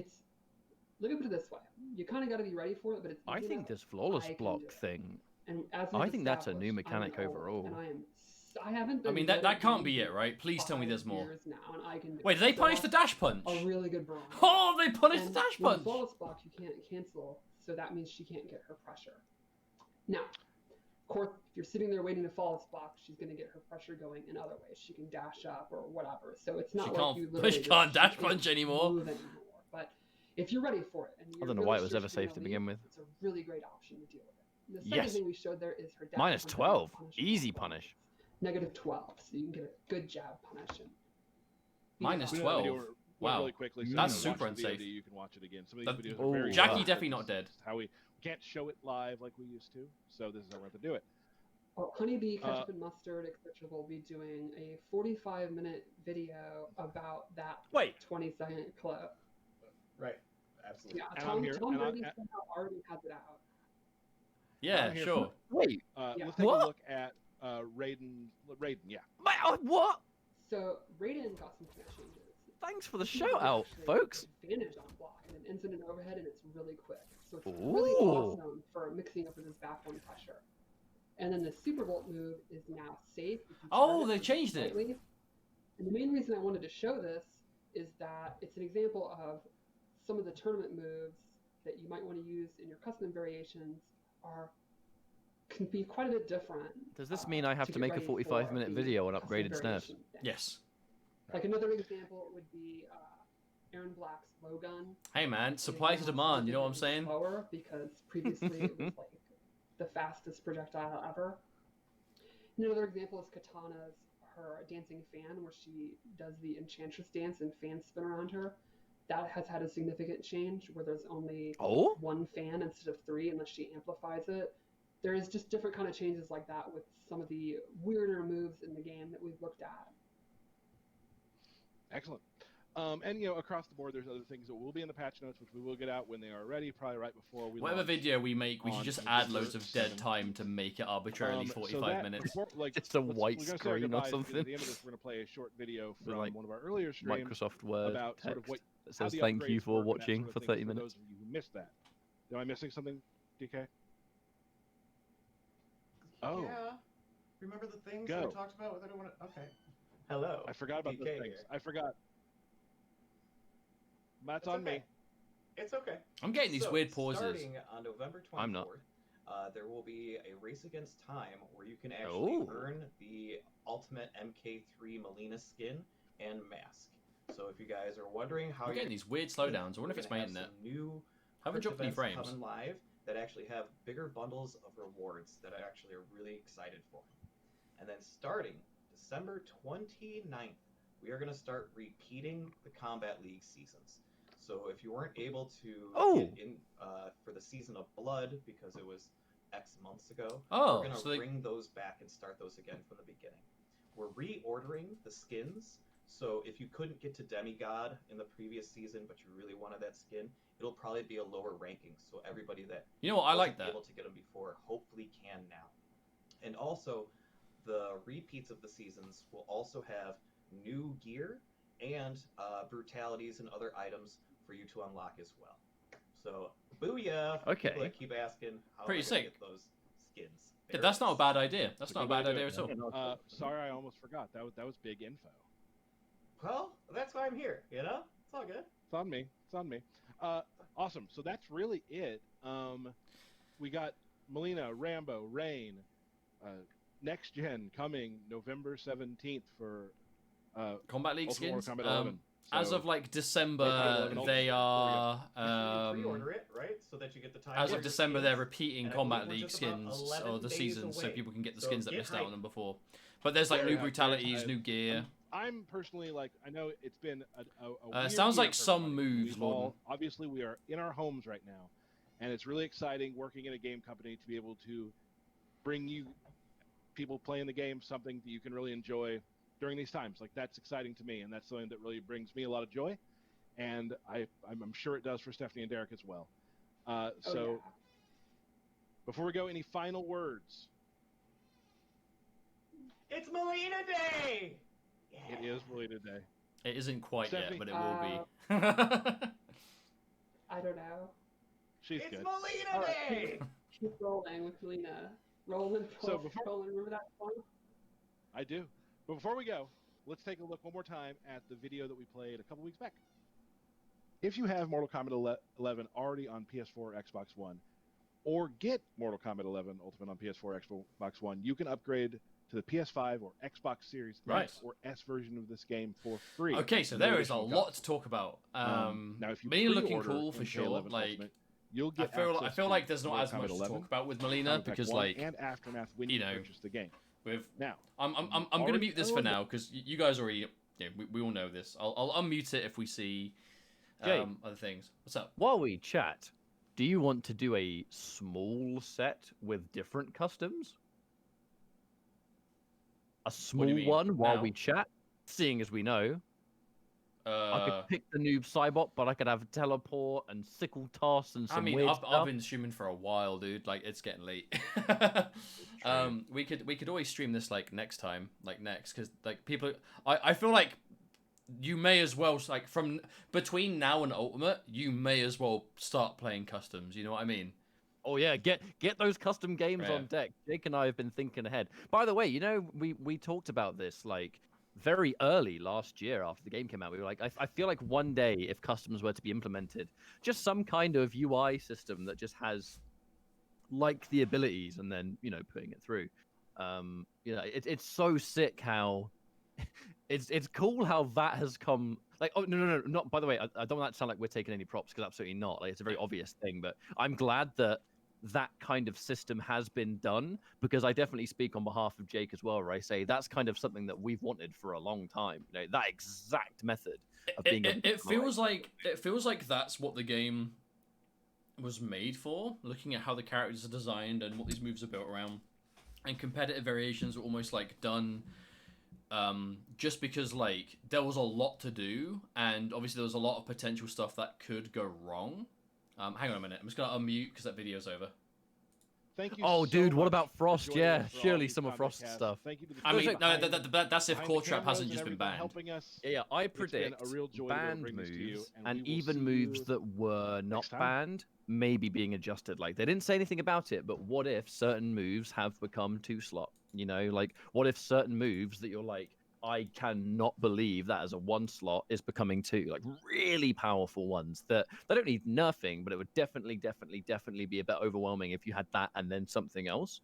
Look at it this way. You kind of got to be ready for it, but it's I easy think enough. this flawless I can block do it. thing. And as I we've think that's a new established, I'm mechanic an old, overall. and I haven't I been mean, good that at can't be gaming it, right? Please tell me there's 5 more. years now, and I can do Wait, did they so punish the dash punch? a really good bronze. Oh, they punished the And dash with punch! flawless block, you can't cancel, so that means she can't get her pressure. Now, of course, if you're sitting there waiting to flawless block, she's going to get her pressure going in other ways. She can dash up or whatever. So it's not She like can't- you literally she can't dash can't punch anymore. move But if you're ready for it, and you're I don't know really why it was sure ever she's gonna safe to leave, begin with. it's a really great option to deal with it. The second Yes. thing we showed there is her dash Minus punch 12. punish Easy with punish. Negative 12, so you can get a good jab punish. And Minus We did a 12. video went Wow. really quickly, so That's if you super watch the VOD, unsafe. you can watch it again. Some of That- these videos are very Jackie short. definitely not dead. This is how we can't show it live like we used to, so this is how we have to do it. Well, Honeybee, Ketchup, and Mustard, etc. will be doing a 45-minute video about that Wait. 20-second clip. Right. Absolutely. Yeah, And Tom I'm here, Brady and I'm- somehow already has it out. Yeah, I'm here sure. Wait. Yeah. Let's take What? a look at Raiden, yeah. What? So Raiden got some command changes. Thanks for the He shout out, actually folks. Advantage on block and an incident overhead, and it's it's really quick. So it's really awesome for mixing up with his backbone pressure. And then the Super Volt move is now safe. Oh, they changed it. And the main reason I wanted to show this is that it's an example of some of the tournament moves that you might want to use in your custom variations can be quite a bit different. Does this mean I have to make a 45-minute video on upgraded snares? Yes. Like another example would be Aaron Black's low gun. Hey man, supply to demand, you know what I'm saying? Slower because previously it was like the fastest projectile ever. And another example is Katana's her dancing fan, where she does the Enchantress dance and fans spin around her. That has had a significant change where there's only one fan instead of 3 unless she amplifies it. There is just different kind of changes like that with some of the weirder moves in the game that we've looked at. Excellent. And, across the board, there's other things that will be in the patch notes, which we will get out when they are ready, probably right before we Whatever video we make, we should just add loads of dead time to make it arbitrarily 45 minutes. Just a white screen or something. At the end of this, we're going to play a short video from one of our earlier streams Microsoft Word about text that says thank you for watching for 30 minutes. For those of you who missed that. Am I missing something, DK? Oh. Yeah. Remember the things Go. we talked about with everyone? Okay. Hello. I forgot about DK those things. here. I forgot. That's It's on okay. me. It's okay. I'm getting these weird pauses. Starting on November 24th, I'm not. There will be a race against time where you can actually earn the ultimate MK3 Mileena skin and mask. So if you guys are wondering how I'm getting these weird slowdowns. I wonder if it's my internet. New Haven't dropped any frames. coming live that actually have bigger bundles of rewards that I actually are really excited for. And then starting December 29th, we are going to start repeating the Combat League seasons. So if you weren't able to get in for the Season of Blood because it was X months ago, we're going to bring those back and start those again from the beginning. We're reordering the skins, so if you couldn't get to Demigod in the previous season, but you really wanted that skin, it'll probably be a lower ranking. So everybody that I like that. able to get them before hopefully can now. And also, the repeats of the seasons will also have new gear and brutalities and other items for you to unlock as well. So, booyah! Okay. People that keep asking how Pretty am I gonna sick. get those skins. Yeah, that's not a bad idea. That's not a bad idea at all. Sorry, I almost forgot. That was big info. Well, that's why I'm here. It's all good. It's on me. It's on me. Awesome. So that's really it. We got Mileena, Rambo, Rain, Next Gen coming November 17th for Combat League Ultimate skins. Mortal Kombat 11. As of December, they are. Pre-order it, right? So that you get the time. As of December, skins. they're repeating And I Combat believe we're League just about skins 11 or the days seasons, so away. people can get the So skins that get missed out on hyped. them before. But there's like new brutalities, new gear. I'm personally I know it's been a weird Sounds year like for some everybody. moves, We've all- Lorden. Obviously, we are in our homes right now, and it's really exciting working in a game company to be able to bring you people playing the game something that you can really enjoy during these times. Like, that's exciting to me, and that's something that really brings me a lot of joy, and I'm sure it does for Stephanie and Derek as well. Before we go, any final words? It's Mileena Day! Yeah. It is Mileena Day. It isn't quite Stephanie? yet, but it will be. I don't know. She's It's good. Mileena Day! Keep rolling with Mileena. Rolling, rolling. Remember that song? I do. But before we go, let's take a look one more time at the video that we played a couple weeks back. If you have Mortal Kombat 11 already on PS4 or Xbox One, or get Mortal Kombat 11 Ultimate on PS4 or Xbox One, you can upgrade to the PS5 or Xbox Series X or S version of this game for free. Okay, so there is a lot to talk about. Now, if you Mileena looking pre-order cool for sure. MK11 Like, Ultimate, you'll get I feel like there's not Mortal as much Kombat to 11, talk about with Mileena Kombat because 1 like and Aftermath when you purchase the game. With now, I'm gonna mute this for now because you guys already we all know this. I'll unmute it if we see Jay, other things. What's up? While we chat, do you want to do a small set with different customs? A small one while we chat, seeing as we know. I could pick the noob Cybot, but I could have teleport and sickle toss and some weird stuff. I've been streaming for a while, dude. Like, it's getting late. We could always stream this like next time, because like people. I feel like you may as well, like, from between now and Ultimate, you may as well start playing customs. You know what I mean? Oh yeah, get those custom games on deck. Jake and I have been thinking ahead. By the way, you know, we talked about this like very early last year after the game came out. We were like, I feel like one day if customs were to be implemented, just some kind of UI system that just has like the abilities and then, you know, putting it through. You know, it's so sick how it's cool how that has come. Like, oh no, not, by the way, I don't want that to sound like we're taking any props, because absolutely not. Like, it's a very obvious thing, but I'm glad that that kind of system has been done, because I definitely speak on behalf of Jake as well, where I say that's kind of something that we've wanted for a long time. You know, that exact method of being it feels like that's what the game was made for, looking at how the characters are designed and what these moves are built around, and competitive variations were almost like done just because like there was a lot to do, and obviously there was a lot of potential stuff that could go wrong. Hang on a minute, I'm just gonna unmute because that video's over. Thank you. Oh, so dude, what much about Frost? for joining Yeah, us for all surely these some of Kombat Frost's casts. stuff. Thank you to the I mean, team no, behind that's if the Core Trap cameras hasn't and just been everybody banned. helping us. Yeah, I It's been predict a real joy to be able to banned bring this to you, moves and and we will even see moves you that were not next time. banned maybe being adjusted. Like, they didn't say anything about it, but what if certain moves have become 2-slot? You know, like, what if certain moves that you're like, I cannot believe that as a 1-slot is becoming 2, like really powerful ones that they don't need nerfing, but it would definitely be a bit overwhelming if you had that and then something else.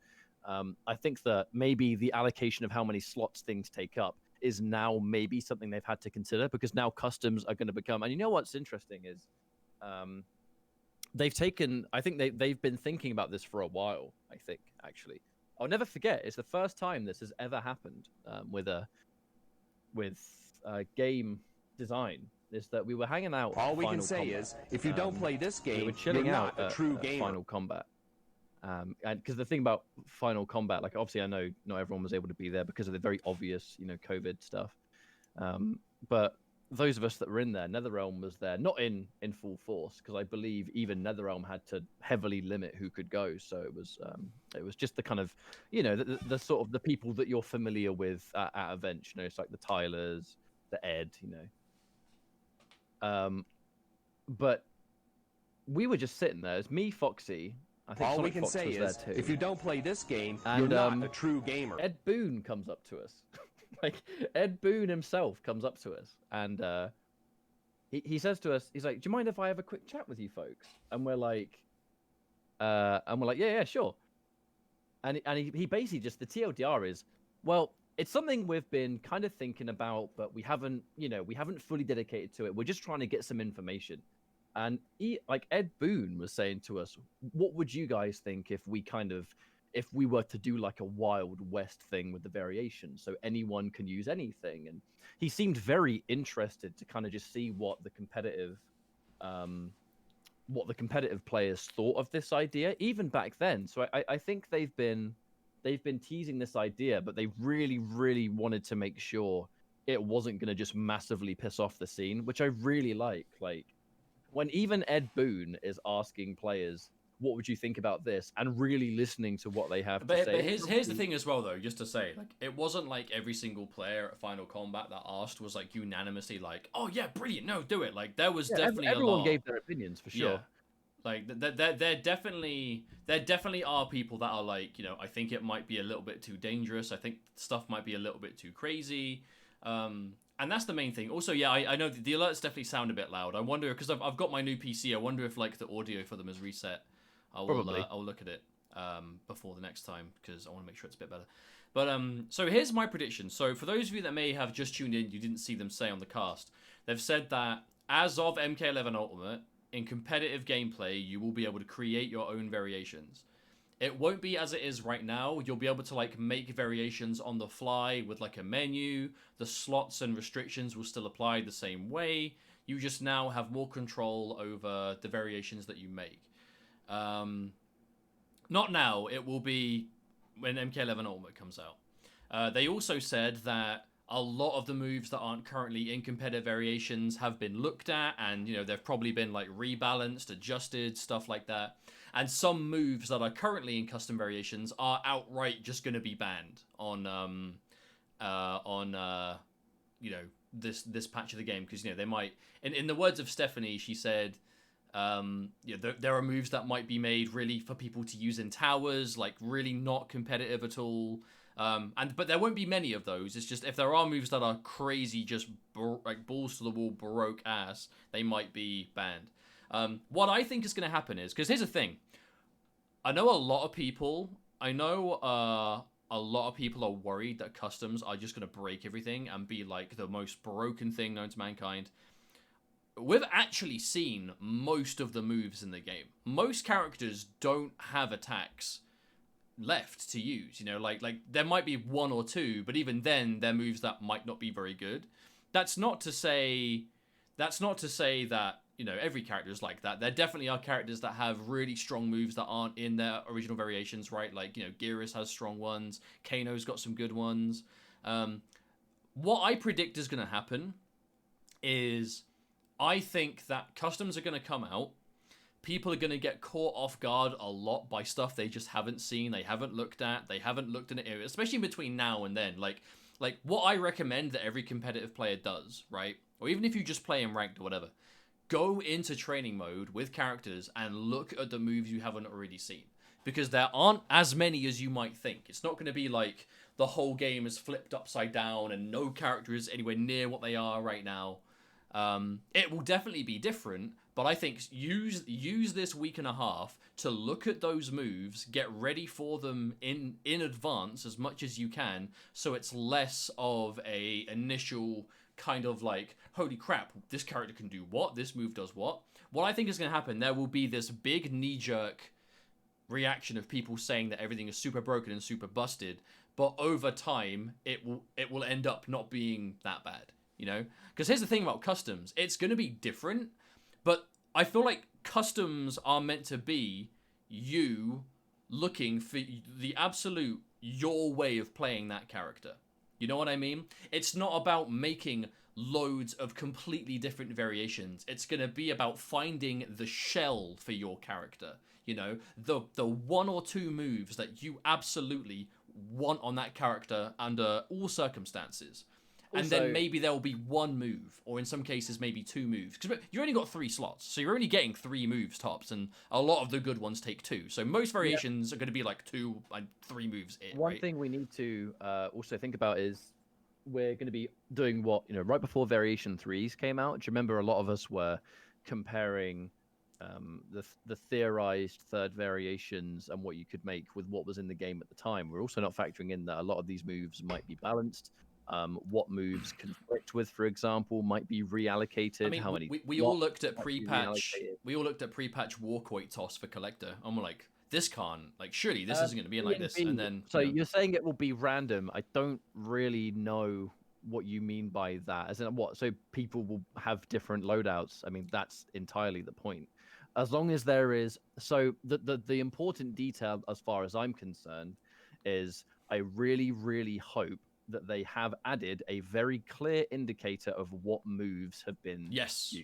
I think that maybe the allocation of how many slots things take up is now maybe something they've had to consider, because now customs are going to become, and you know what's interesting is they've taken, I think they've been thinking about this for a while, I think, actually. I'll never forget, it's the first time this has ever happened with game design, is that we were hanging out. All we can Final say Kombat. is, if you don't play this game, we were chilling you're out not a at, true gamer. Final Kombat. And because the thing about Final Kombat, like, obviously I know not everyone was able to be there because of the very obvious, you know, COVID stuff. But those of us that were in there, NetherRealm was there, not in full force, because I believe even NetherRealm had to heavily limit who could go. So it was just the kind of, you know, the sort of the people that you're familiar with at events. You know, it's like the Tylers, the Ed, you know. But we were just sitting there. It's me, Foxy. I think all Sonic we can Fox say was is, there too. if you don't play this game, And, you're not a true gamer. Ed Boon comes up to us. Like, Ed Boon himself comes up to us, and he says to us, he's like, "Do you mind if I have a quick chat with you folks?" And we're like, yeah, sure. And he basically just, the TLDR is, well, it's something we've been kind of thinking about, but we haven't fully dedicated to it. We're just trying to get some information. And like Ed Boon was saying to us, what would you guys think if we were to do like a Wild West thing with the variations, so anyone can use anything? And he seemed very interested to kind of just see what the competitive players thought of this idea, even back then. So I think they've been teasing this idea, but they really wanted to make sure it wasn't going to just massively piss off the scene, which I really like. Like, when even Ed Boon is asking players, what would you think about this, and really listening to what they have to say. But here's the thing as well, though, just to say, like, it wasn't like every single player at Final Combat that asked was like unanimously like, oh yeah, brilliant, no, do it. Like, there was definitely everyone gave their opinions for sure. Yeah. Like, there definitely are people that are like, you know, I think it might be a little bit too dangerous. I think stuff might be a little bit too crazy. And that's the main thing. Also, yeah, I know the alerts definitely sound a bit loud. I wonder, because I've got my new PC, I wonder if like the audio for them is reset. I'll look at it before the next time, because I want to make sure it's a bit better. But so here's my prediction. So for those of you that may have just tuned in, you didn't see them say on the cast, they've said that as of MK11 Ultimate, in competitive gameplay, you will be able to create your own variations. It won't be as it is right now. You'll be able to like make variations on the fly with like a menu. The slots and restrictions will still apply the same way. You just now have more control over the variations that you make. Not now. It will be when MK11 Ultimate comes out. They also said that a lot of the moves that aren't currently in competitive variations have been looked at, and you know, they've probably been like rebalanced, adjusted, stuff like that. And some moves that are currently in custom variations are outright just going to be banned on you know, this patch of the game, because they might, in the words of Stephanie, she said, there are moves that might be made really for people to use in towers, like really not competitive at all. But there won't be many of those. It's just if there are moves that are crazy, just like balls to the wall, baroque ass, they might be banned. What I think is going to happen is, because here's the thing, I know a lot of people are worried that customs are just going to break everything and be like the most broken thing known to mankind. We've actually seen most of the moves in the game. Most characters don't have attacks left to use, like there might be one or two, but even then they're moves that might not be very good. That's not to say that every character is like that. There definitely are characters that have really strong moves that aren't in their original variations, right? Like, Geras has strong ones, Kano's got some good ones. What I predict is going to happen is I think that customs are going to come out. People are going to get caught off guard a lot by stuff they just haven't seen, they haven't looked at, they haven't looked in it, especially between now and then. Like what I recommend that every competitive player does, right? Or even if you just play in ranked or whatever, go into training mode with characters and look at the moves you haven't already seen. Because there aren't as many as you might think. It's not going to be like the whole game is flipped upside down and no character is anywhere near what they are right now. It will definitely be different, but I think use this week and a half to look at those moves, get ready for them in advance as much as you can, so it's less of a initial kind of like, holy crap, this character can do what? This move does what? What I think is going to happen, there will be this big knee-jerk reaction of people saying that everything is super broken and super busted, but over time, it will end up not being that bad. Because here's the thing about customs, it's going to be different, but I feel like customs are meant to be you looking for the absolute your way of playing that character. You know what I mean? It's not about making loads of completely different variations. It's going to be about finding the shell for your character. The one or two moves that you absolutely want on that character under all circumstances. And then maybe there will be one move, or in some cases maybe two moves. Because you only got 3 slots, so you're only getting 3 moves tops, and a lot of the good ones take 2. So most variations are going to be like 2 and 3 moves in. One thing we need to also think about is we're going to be doing what, right before Variation 3s came out. Do you remember a lot of us were comparing the theorized third variations and what you could make with what was in the game at the time? We're also not factoring in that a lot of these moves might be balanced. What moves conflict with, for example, might be reallocated. I mean, how many? We all looked at pre-patch. We all looked at pre-patch Walkweight toss for collector, and we're like, this can't. Like, surely this isn't going to be like this. And then, so you're saying it will be random. I don't really know what you mean by that. As in, what? So people will have different loadouts. I mean, that's entirely the point. As long as there is. So the important detail, as far as I'm concerned, is I really, really hope that they have added a very clear indicator of what moves have been used.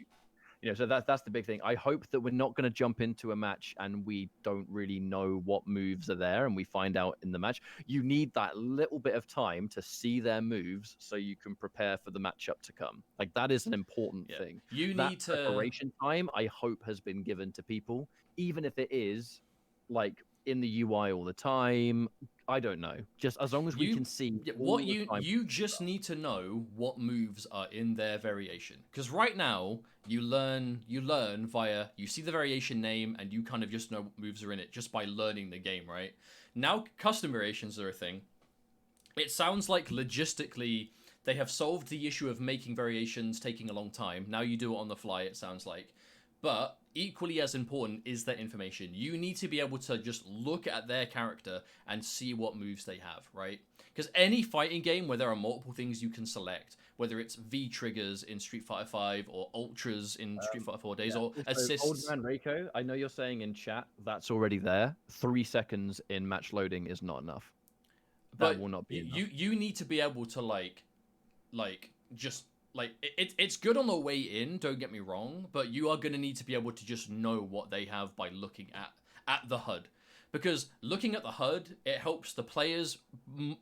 So that's the big thing. I hope that we're not going to jump into a match and we don't really know what moves are there and we find out in the match. You need that little bit of time to see their moves so you can prepare for the matchup to come. Like, that is an important thing. Preparation time, I hope, has been given to people, even if it is like in the UI all the time. I don't know. Just as long as we can see what you just need to know what moves are in their variation. Because right now you learn via, you see the variation name and you kind of just know what moves are in it just by learning the game, right? Now custom variations are a thing. It sounds like logistically they have solved the issue of making variations taking a long time. Now you do it on the fly, it sounds like. But equally as important is their information. You need to be able to just look at their character and see what moves they have, right? Because any fighting game where there are multiple things you can select, whether it's V triggers in Street Fighter 5 or ultras in Street Fighter 4 Days, or assists. Old Man Reiko, I know you're saying in chat that's already there. 3 seconds in match loading is not enough. That will not be enough. You need to be able to it's good on the way in, don't get me wrong, but you are going to need to be able to just know what they have by looking at the HUD. Because looking at the HUD, it helps the players,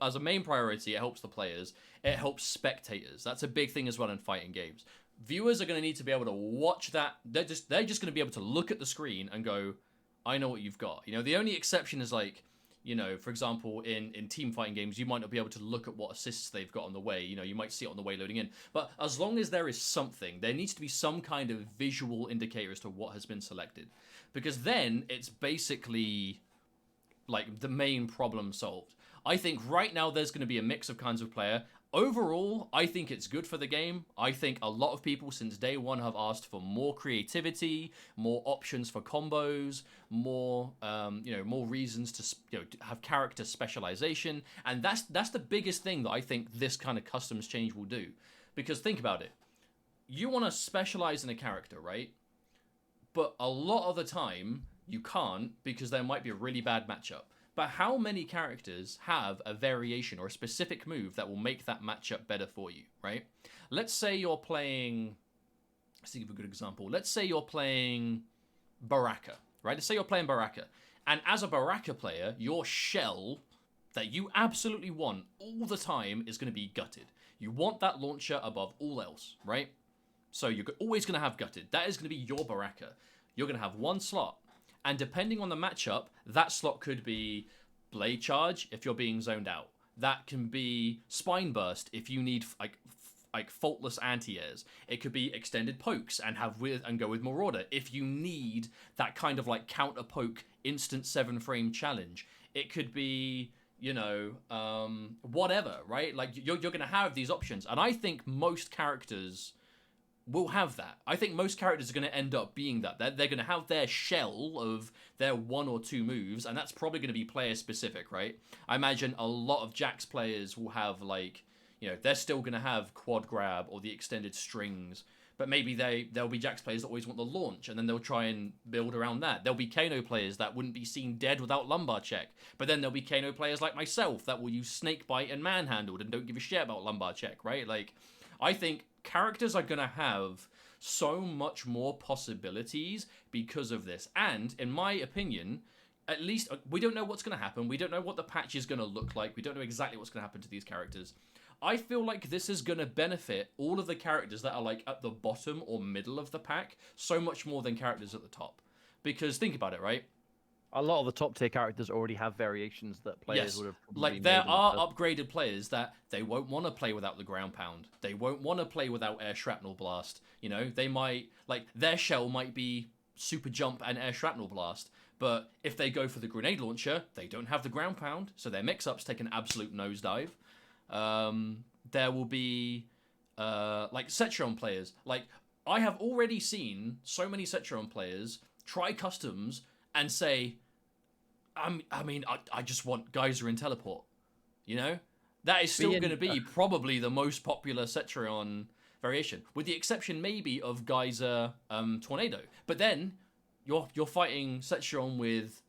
as a main priority, it helps the players. It helps spectators. That's a big thing as well in fighting games. Viewers are going to need to be able to watch that. They're just going to be able to look at the screen and go, I know what you've got. You know, the only exception is like, you know, for example, in team fighting games, you might not be able to look at what assists they've got on the way. You know, you might see it on the way loading in. But as long as there is something, there needs to be some kind of visual indicator as to what has been selected. Because then it's basically like the main problem solved. I think right now there's going to be a mix of kinds of player. Overall, I think it's good for the game. I think a lot of people since day one have asked for more creativity, more options for combos, more you know, more reasons to, you know, have character specialization, and that's the biggest thing that I think this kind of customs change will do. Because think about it, you want to specialize in a character, right? But a lot of the time you can't because there might be a really bad matchup. But how many characters have a variation or a specific move that will make that matchup better for you, right? Let's say you're playing... Let's think of a good example. Let's say you're playing Baraka, right? Let's say you're playing Baraka. And as a Baraka player, your shell that you absolutely want all the time is going to be Gutted. You want that launcher above all else, right? So you're always going to have Gutted. That is going to be your Baraka. You're going to have one slot. And depending on the matchup, that slot could be Blade Charge if you're being zoned out. That can be Spine Burst if you need like faultless anti-airs. It could be Extended Pokes and go with Marauder if you need that kind of like counter poke instant 7-frame challenge. It could be, you know, whatever, right? Like you're going to have these options, and I think most characters will have that. I think most characters are going to end up being that. They're going to have their shell of their 1 or 2 moves, and that's probably going to be player specific, right? I imagine a lot of Jax players will have, like, you know, they're still going to have quad grab or the extended strings, but maybe there'll be Jax players that always want the launch, and then they'll try and build around that. There'll be Kano players that wouldn't be seen dead without lumbar check, but then there'll be Kano players like myself that will use snake bite and manhandled and don't give a shit about lumbar check, right? Like, I think characters are going to have so much more possibilities because of this. And in my opinion, at least we don't know what's going to happen. We don't know what the patch is going to look like. We don't know exactly what's going to happen to these characters. I feel like this is going to benefit all of the characters that are like at the bottom or middle of the pack so much more than characters at the top. Because think about it, right? A lot of the top tier characters already have variations that players would have probably like there are upgraded players that they won't want to play without the ground pound. They won't want to play without air shrapnel blast. You know, they might, like, their shell might be super jump and air shrapnel blast, but if they go for the grenade launcher, they don't have the ground pound, so their mix-ups take an absolute nosedive. There will be like Setron players. Like, I have already seen so many Setron players try customs and say, I just want Geyser and Teleport. You know? That is still going to be probably the most popular Setron variation, with the exception maybe of Geyser Tornado. But then you're fighting Setron with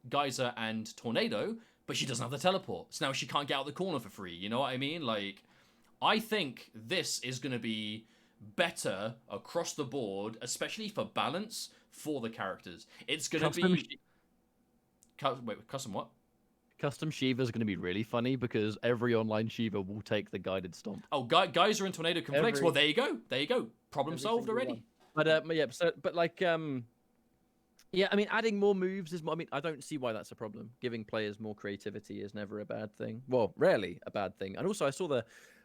Geyser and Tornado, but she doesn't have the Teleport. So now she can't get out the corner for free. You know what I mean? Like, I think this is going to be better across the board, especially for balance for the characters. It's going to be... Wait, custom what? Custom Shiva is going to be really funny because every online Shiva will take the guided stomp. Oh, Geyser and Tornado conflicts. Well, there you go. There you go. Problem solved already. One. But yeah, but like yeah, I mean, adding more moves is. I mean, I don't see why that's a problem. Giving players more creativity is never a bad thing. Well, rarely a bad thing. And also, I saw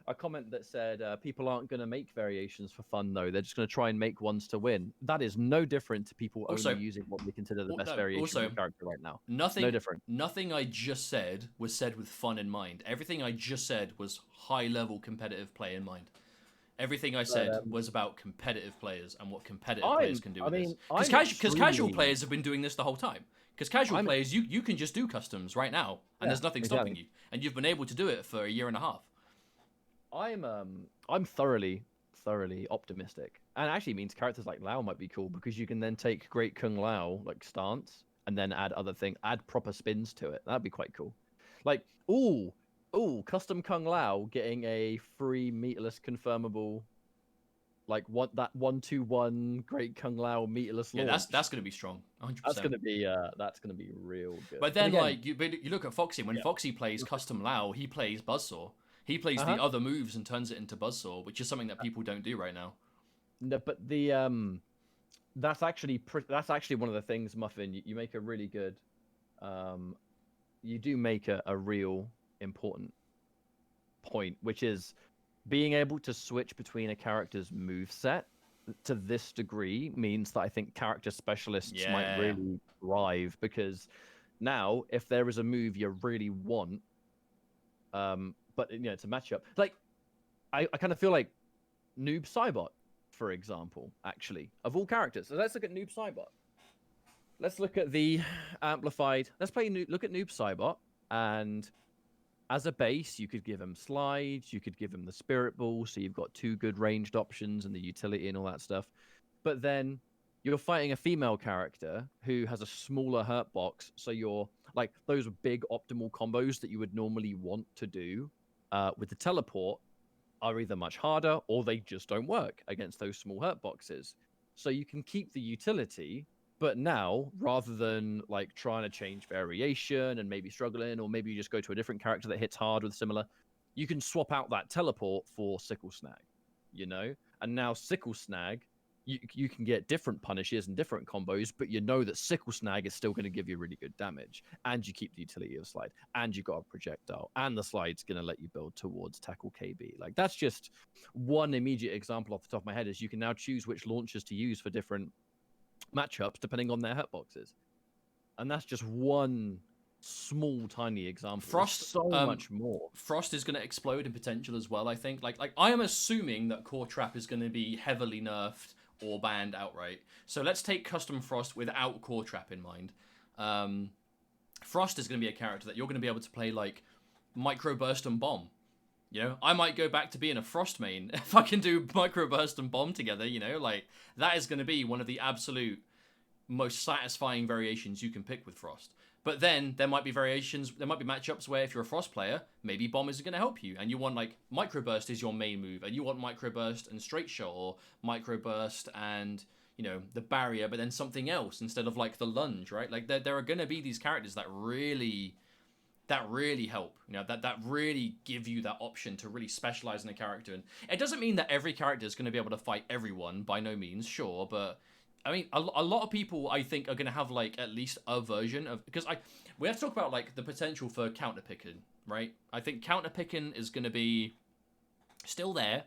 a comment that said people aren't going to make variations for fun, though. They're just going to try and make ones to win. That is no different to people only using what we consider the best variation of the character right now. No different. Nothing I just said was said with fun in mind. Everything I just said was high-level competitive play in mind. Everything I said was about competitive players and what competitive players can do with this. Because casual players have been doing this the whole time. Because casual players, you can just do customs right now, and there's nothing stopping you. And you've been able to do it for a year and a half. I'm thoroughly optimistic, and it actually means characters like Lao might be cool because you can then take Great Kung Lao like stance and then add proper spins to it. That'd be quite cool. Like, custom Kung Lao getting a free meatless confirmable like that 1-2-1 Great Kung Lao meterless Yeah, launch. that's going to be strong. 100%. That's gonna be real good. But then, again, like, you look at Foxy. When Foxy plays Custom Lao, he plays Buzzsaw. He plays the other moves and turns it into Buzzsaw, which is something that people don't do right now. No, but the that's actually one of the things, Muffin. You make a really good, you do make a real important point, which is being able to switch between a character's moveset to this degree means that I think character specialists might really thrive, because now if there is a move you really want, but it's a matchup. Like I kind of feel like Noob Saibot, for example, actually, of all characters. So let's look at Noob Saibot. Let's look at the amplified. Look at Noob Saibot, and as a base, you could give him slides, you could give him the spirit ball, so you've got 2 good ranged options and the utility and all that stuff. But then you're fighting a female character who has a smaller hurt box, so you're like those big optimal combos that you would normally want to do with the teleport are either much harder or they just don't work against those small hurt boxes. So you can keep the utility, but now, rather than like trying to change variation and maybe struggling, or maybe you just go to a different character that hits hard with similar, you can swap out that teleport for Sickle Snag, And now Sickle Snag, you can get different punishes and different combos, but you know that Sickle Snag is still going to give you really good damage, and you keep the utility of slide, and you got a projectile, and the slide's going to let you build towards tackle KB. Like, that's just one immediate example off the top of my head, is you can now choose which launchers to use for different matchups depending on their hitboxes, and that's just one small tiny example. Frost, so much more. Frost is going to explode in potential as well. I think like I am assuming that Core Trap is going to be heavily nerfed or banned outright. So let's take Custom Frost without Core Trap in mind. Frost is going to be a character that you're going to be able to play like Microburst and Bomb. I might go back to being a Frost main if I can do Microburst and Bomb together, like that is going to be one of the absolute most satisfying variations you can pick with Frost. But then there might be variations, there might be matchups where if you're a Frost player, maybe Bomb isn't going to help you, and you want like Microburst is your main move, and you want Microburst and Straight Shot, or Microburst and the barrier, but then something else instead of like the lunge, right? Like there are going to be these characters that really help, that really give you that option to really specialize in a character. And it doesn't mean that every character is going to be able to fight everyone, by no means, sure, but I mean, a lot of people, I think, are going to have, like, at least a version of... Because we have to talk about, like, the potential for counter-picking, right? I think counter-picking is going to be still there,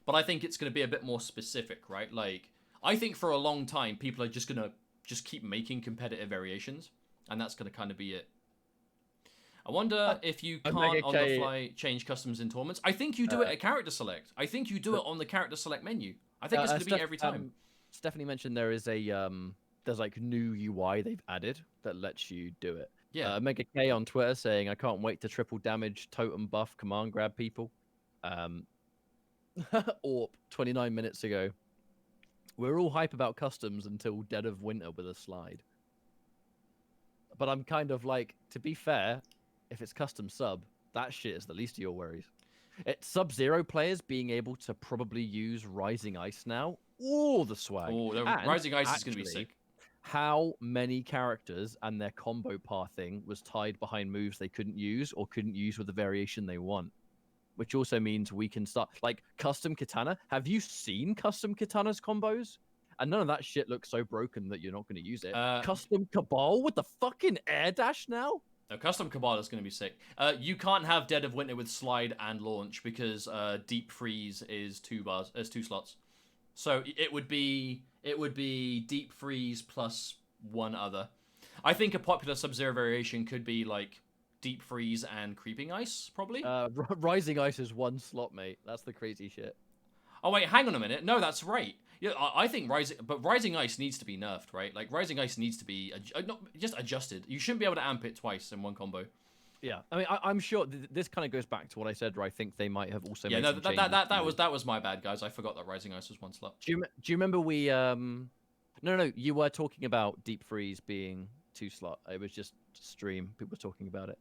but I think it's going to be a bit more specific, right? Like, I think for a long time, people are just going to just keep making competitive variations, and that's going to kind of be it. I wonder if you can't, on the fly, change customs in tournaments. I think you do it at character select. I think you do it on the character select menu. I think it's going to be every time. Stephanie mentioned there is there's like new UI they've added that lets you do it. Yeah. Mega K on Twitter saying, I can't wait to triple damage totem buff command grab people. Orp 29 minutes ago. We're all hype about customs until Dead of Winter with a slide. But I'm kind of like, to be fair, if it's custom sub, that shit is the least of your worries. It's Sub-Zero players being able to probably use Rising Ice now. Oh, the swag. Oh, Rising Ice is going to be sick. How many characters and their combo pathing was tied behind moves they couldn't use or couldn't use with the variation they want? Which also means we can start... Like, Custom Katana. Have you seen Custom Katana's combos? And none of that shit looks so broken that you're not going to use it. Custom Cabal with the fucking air dash now? No, Custom Cabal is going to be sick. You can't have Dead of Winter with slide and launch because Deep Freeze is 2 slots. So it would be Deep Freeze plus one other. I think a popular Sub-Zero variation could be like Deep Freeze and Creeping Ice, probably. Rising Ice is 1 slot, mate. That's the crazy shit. Oh wait, hang on a minute. No, that's right. Yeah, I think Rising Ice needs to be nerfed, right? Like Rising Ice needs to be just adjusted. You shouldn't be able to amp it twice in one combo. Yeah, I mean, I'm sure this kind of goes back to what I said, where I think they might have also. Yeah, made that was my bad, guys. I forgot that Rising Ice was 1 slot. Do you remember we? No, you were talking about Deep Freeze being 2 slot. It was just stream. People were talking about it.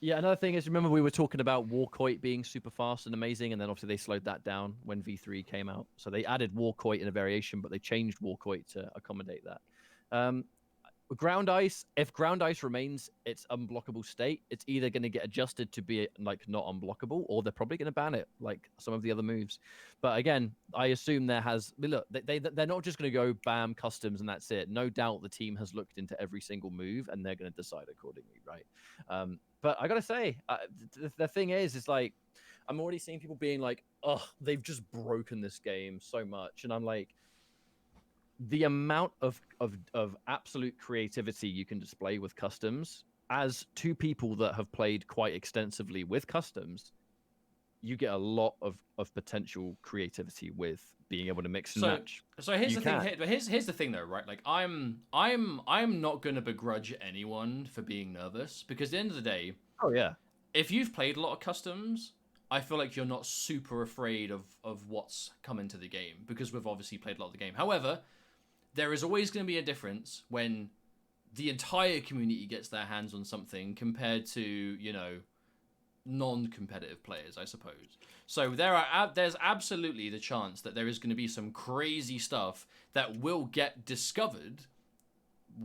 Yeah, another thing is, remember we were talking about Warcoit being super fast and amazing, and then obviously they slowed that down when V3 came out. So they added Warcoit in a variation, but they changed Warcoit to accommodate that. Ground ice, if ground ice remains its unblockable state, it's either going to get adjusted to be like not unblockable, or they're probably going to ban it like some of the other moves. But again, I assume look, they're not just going to go bam customs and that's it. No doubt the team has looked into every single move and they're going to decide accordingly, right? But I gotta say, the thing is like, I'm already seeing people being like, oh, they've just broken this game so much, and I'm like, the amount of absolute creativity you can display with customs, as two people that have played quite extensively with customs, you get a lot of potential creativity with being able to mix and match. So here's the thing. Here's the thing though, right? Like I'm not gonna begrudge anyone for being nervous, because at the end of the day, oh yeah, if you've played a lot of customs, I feel like you're not super afraid of what's come into the game, because we've obviously played a lot of the game. However, there is always going to be a difference when the entire community gets their hands on something compared to, you know, non-competitive players, I suppose. So there's absolutely the chance that there is going to be some crazy stuff that will get discovered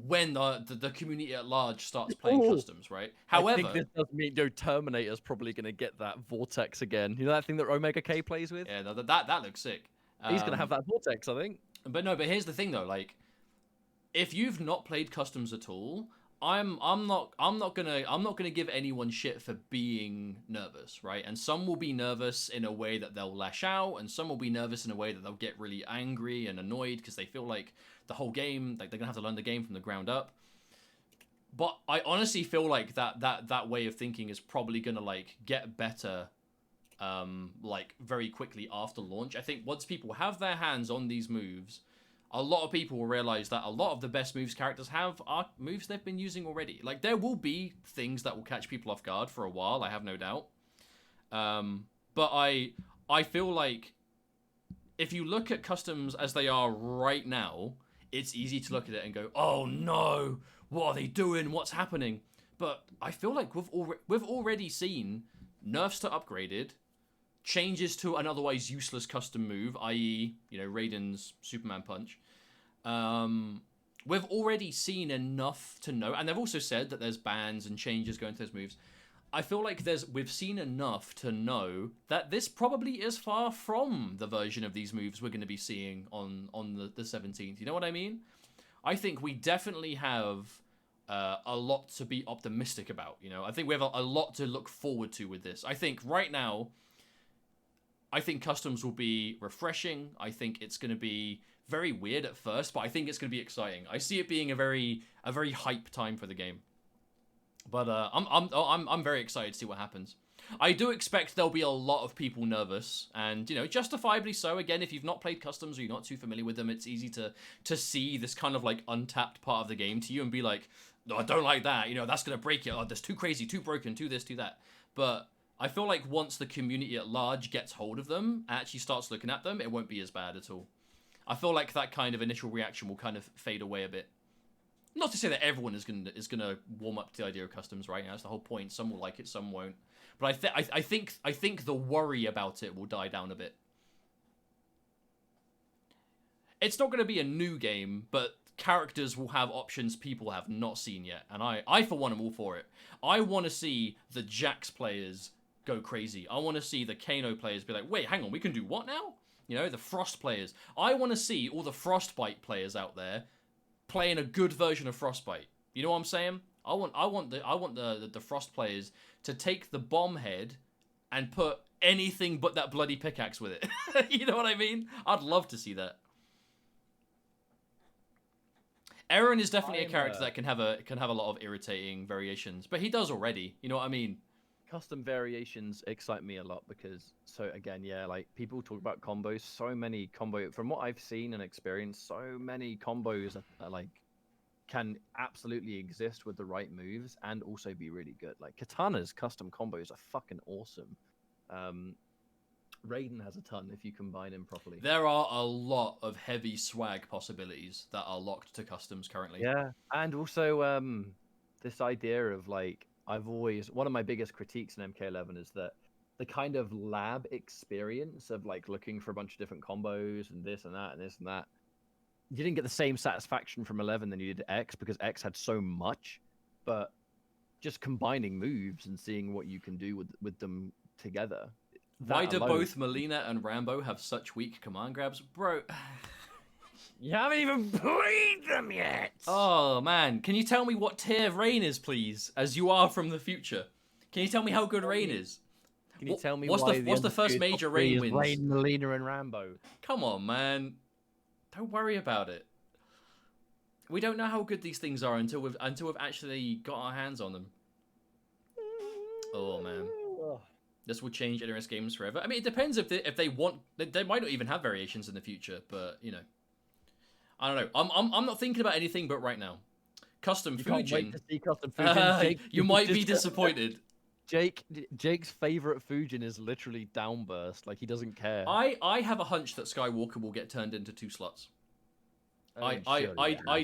when the community at large starts playing customs, right? However, I think this does mean Terminator's probably going to get that vortex again. You know that thing that Omega K plays with? Yeah, that looks sick. He's going to have that vortex, I think. But here's the thing though, like, if you've not played customs at all, I'm not gonna give anyone shit for being nervous, right? And some will be nervous in a way that they'll lash out, and some will be nervous in a way that they'll get really angry and annoyed because they feel like the whole game, like they're gonna have to learn the game from the ground up. But I honestly feel like that way of thinking is probably gonna like get better, like very quickly after launch. I think once people have their hands on these moves, a lot of people will realize that a lot of the best moves characters have are moves they've been using already. Like, there will be things that will catch people off guard for a while, I have no doubt. But I feel like if you look at customs as they are right now, it's easy to look at it and go, oh no, what are they doing? What's happening? But I feel like we've already seen nerfs to upgraded, changes to an otherwise useless custom move, i.e., you know, Raiden's Superman Punch. We've already seen enough to know, and they've also said that there's bans and changes going to those moves. I feel like we've seen enough to know that this probably is far from the version of these moves we're going to be seeing on the 17th. You know what I mean? I think we definitely have a lot to be optimistic about. You know, I think we have a lot to look forward to with this. I think right now, I think customs will be refreshing. I think it's going to be very weird at first, but I think it's going to be exciting. I see it being a very hype time for the game. But I'm very excited to see what happens. I do expect there'll be a lot of people nervous, and, you know, justifiably so. Again, if you've not played customs or you're not too familiar with them, it's easy to see this kind of like untapped part of the game to you and be like, no, I don't like that. You know, that's going to break it. Oh, that's too crazy, too broken, too this, too that. But I feel like once the community at large gets hold of them, actually starts looking at them, it won't be as bad at all. I feel like that kind of initial reaction will kind of fade away a bit. Not to say that everyone is gonna warm up to the idea of customs, right? You know, that's the whole point. Some will like it, some won't. But I think the worry about it will die down a bit. It's not going to be a new game, but characters will have options people have not seen yet, and I for one am all for it. I want to see the Jax players go crazy. I want to see the Kano players be like, wait, hang on, we can do what now? You know, the Frost players. I want to see all the Frostbite players out there playing a good version of Frostbite. You know what I'm saying? I want the Frost players to take the bomb head and put anything but that bloody pickaxe with it. You know what I mean? I'd love to see that. Eren is definitely a character that can have a lot of irritating variations, but he does already. You know what I mean? Custom variations excite me a lot because, so again, yeah, like people talk about combos, so many from what I've seen and experienced, so many combos that like can absolutely exist with the right moves and also be really good. Like Katana's custom combos are fucking awesome. Raiden has a ton if you combine him properly. There are a lot of heavy swag possibilities that are locked to customs currently. Yeah, and also this idea of like, one of my biggest critiques in MK11 is that the kind of lab experience of like looking for a bunch of different combos and this and that and this and that, you didn't get the same satisfaction from 11 than you did X, because X had so much. But just combining moves and seeing what you can do with them together. Why do both Mileena and Rambo have such weak command grabs? Bro, you haven't even played them yet! Oh, man. Can you tell me what tier Rain is, please? As you are from the future. Can you tell me how good Rain is? Can you tell me what's the first major Rain wins? Rain, Mileena, and Rambo. Come on, man. Don't worry about it. We don't know how good these things are until we've actually got our hands on them. Oh, man. This will change NRS games forever. I mean, it depends if they want. They might not even have variations in the future, but you know, I don't know. I'm not thinking about anything but right now. Custom Fujin. Can't wait to see Custom Fujin. Jake, you might be disappointed. Jake's favorite Fujin is literally Downburst. Like, he doesn't care. I have a hunch that Skywalker will get turned into 2 slots. I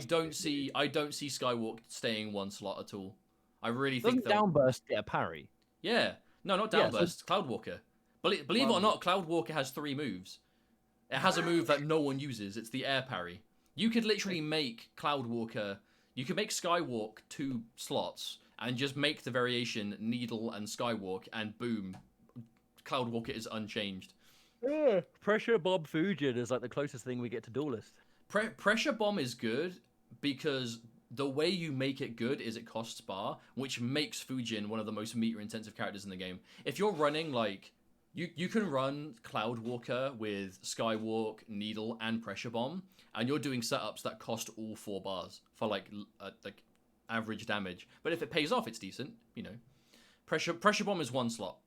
don't see Skywalker staying 1 slot at all. I really think Downburst get a parry? Yeah. No, not Downburst. Cloudwalker. Believe it or not, Cloudwalker has 3 moves. It has a move that no one uses. It's the air parry. You could literally make Cloudwalker. You could make Skywalk 2 slots and just make the variation Needle and Skywalk, and boom, Cloudwalker is unchanged. Pressure Bomb Fujin is like the closest thing we get to Duelist. Pressure Bomb is good because the way you make it good is it costs bar, which makes Fujin one of the most meter-intensive characters in the game. If you're running, like, you can run Cloudwalker with Skywalk, Needle, and Pressure Bomb, and you're doing setups that cost all 4 bars for, like average damage. But if it pays off, it's decent, you know. Pressure Bomb is 1 slot.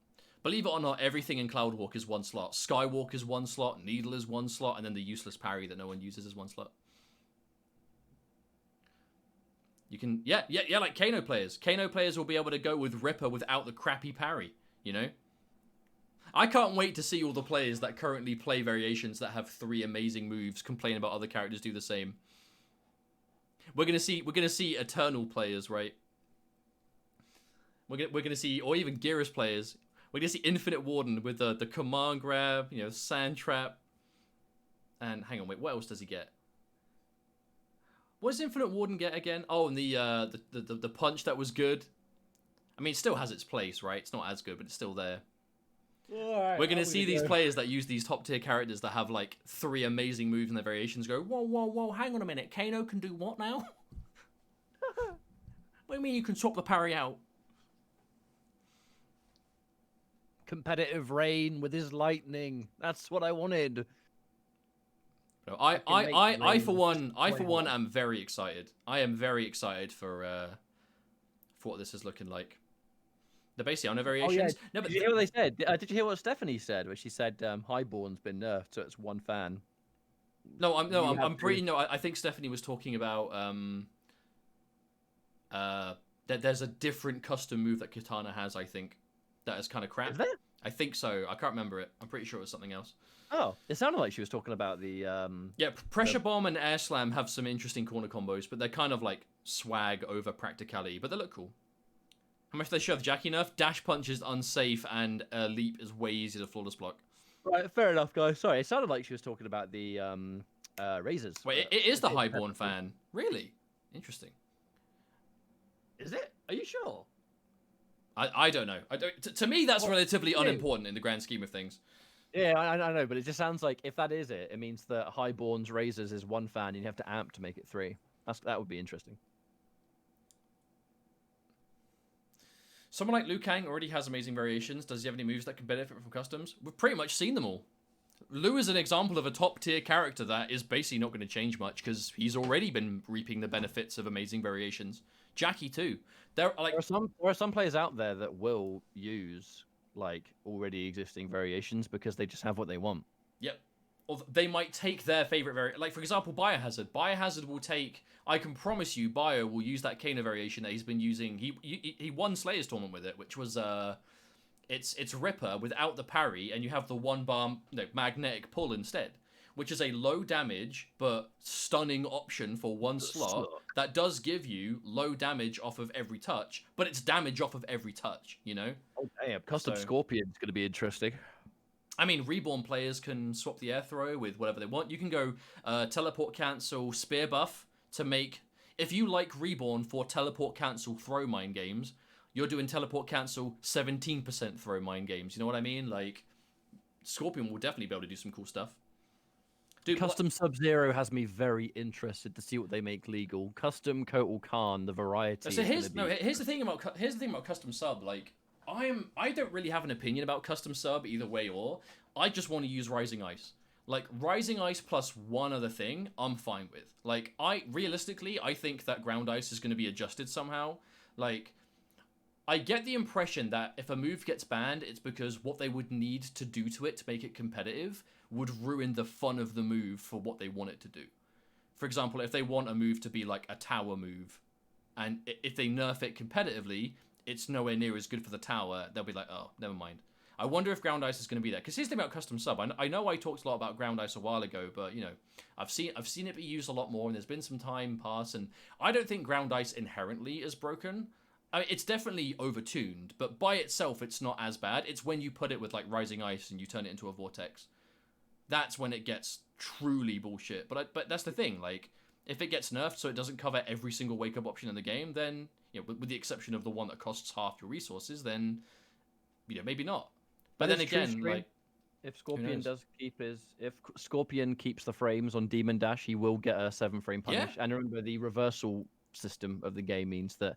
Believe it or not, everything in Cloudwalk is 1 slot. Skywalk is 1 slot, Needle is 1 slot, and then the useless parry that no one uses is 1 slot. You can, yeah, like Kano players. Kano players will be able to go with Ripper without the crappy parry, you know? I can't wait to see all the players that currently play variations that have 3 amazing moves complain about other characters do the same. We're gonna see Eternal players, right? We're gonna see, or even Geras players. We're gonna see Infinite Warden with the command grab, you know, Sand Trap. And hang on, wait, what else does he get? What does Infinite Warden get again? Oh, and the punch that was good. I mean, it still has its place, right? It's not as good, but it's still there. Right, we're going to see these players that use these top-tier characters that have, like, 3 amazing moves and their variations go, whoa, hang on a minute. Kano can do what now? What do you mean you can swap the parry out? Competitive Rain with his lightning. That's what I wanted. I for one am very excited. I am very excited for what this is looking like. They're basically on a variations. Oh, yeah. No, but did you hear what they said? Did you hear what Stephanie said? Where she said Highborn's been nerfed, so it's 1 fan. I think Stephanie was talking about that there's a different custom move that Katana has. I think that is kind of crap. Is there? I think so. I can't remember it. I'm pretty sure it was something else. Oh, it sounded like she was talking about the... Yeah, Pressure Bomb and Air Slam have some interesting corner combos, but they're kind of like swag over practicality, but they look cool. How much they shove Jackie nerf? Dash Punch is unsafe, and Leap is way easier to flawless block. Right, fair enough, guys. Sorry, it sounded like she was talking about the Razors. Wait, it is the Highborn fan. Really? Interesting. Is it? Are you sure? I don't know. To me, that's relatively unimportant in the grand scheme of things. Yeah, I know, but it just sounds like if that is it, it means that Highborn's Razors is 1 fan, and you have to amp to make it 3. That would be interesting. Someone like Liu Kang already has amazing variations. Does he have any moves that can benefit from customs? We've pretty much seen them all. Liu is an example of a top-tier character that is basically not going to change much because he's already been reaping the benefits of amazing variations. Jackie too. There are some players out there that will use like already existing variations because they just have what they want. Yep. Or they might take their favorite variation. Like, for example, Biohazard. Biohazard will take... I can promise you, Bio will use that Kano variation that he's been using. He won Slayer's tournament with it, which was... It's Ripper without the parry, and you have the 1-bar magnetic pull instead. which is a low damage but stunning option for one slot that does give you low damage off of every touch, but it's damage off of every touch, you know? Oh, damn. Custom Scorpion's going to be interesting. I mean, Reborn players can swap the air throw with whatever they want. You can go teleport cancel spear buff to make... If you like Reborn for teleport cancel throw mind games, you're doing teleport cancel 17% throw mind games. You know what I mean? Like, Scorpion will definitely be able to do some cool stuff. Dude, Custom Sub-Zero has me very interested to see what they make legal. Custom Kotal Khan, the variety. So here's the thing about custom sub. Like, I don't really have an opinion about custom sub either way or. I just want to use Rising Ice. Like, Rising Ice plus one other thing, I'm fine with. Like, realistically, I think that Ground Ice is going to be adjusted somehow. Like, I get the impression that if a move gets banned, it's because what they would need to do to it to make it competitive would ruin the fun of the move for what they want it to do. For example, if they want a move to be like a tower move, and if they nerf it competitively, it's nowhere near as good for the tower, they'll be like, oh, never mind. I wonder if Ground Ice is going to be there. Because here's the thing about custom sub. I know I talked a lot about Ground Ice a while ago, but, you know, I've seen it be used a lot more, and there's been some time pass, and I don't think Ground Ice inherently is broken. I mean, it's definitely overtuned, but by itself, it's not as bad. It's when you put it with, like, Rising Ice and you turn it into a Vortex. That's when it gets truly bullshit. But that's the thing, like, if it gets nerfed so it doesn't cover every single wake-up option in the game, then, you know, with the exception of the one that costs half your resources, then, you know, maybe not. But then again, like, if Scorpion if Scorpion keeps the frames on Demon Dash, he will get a 7-frame punish. Yeah. And remember, the reversal system of the game means that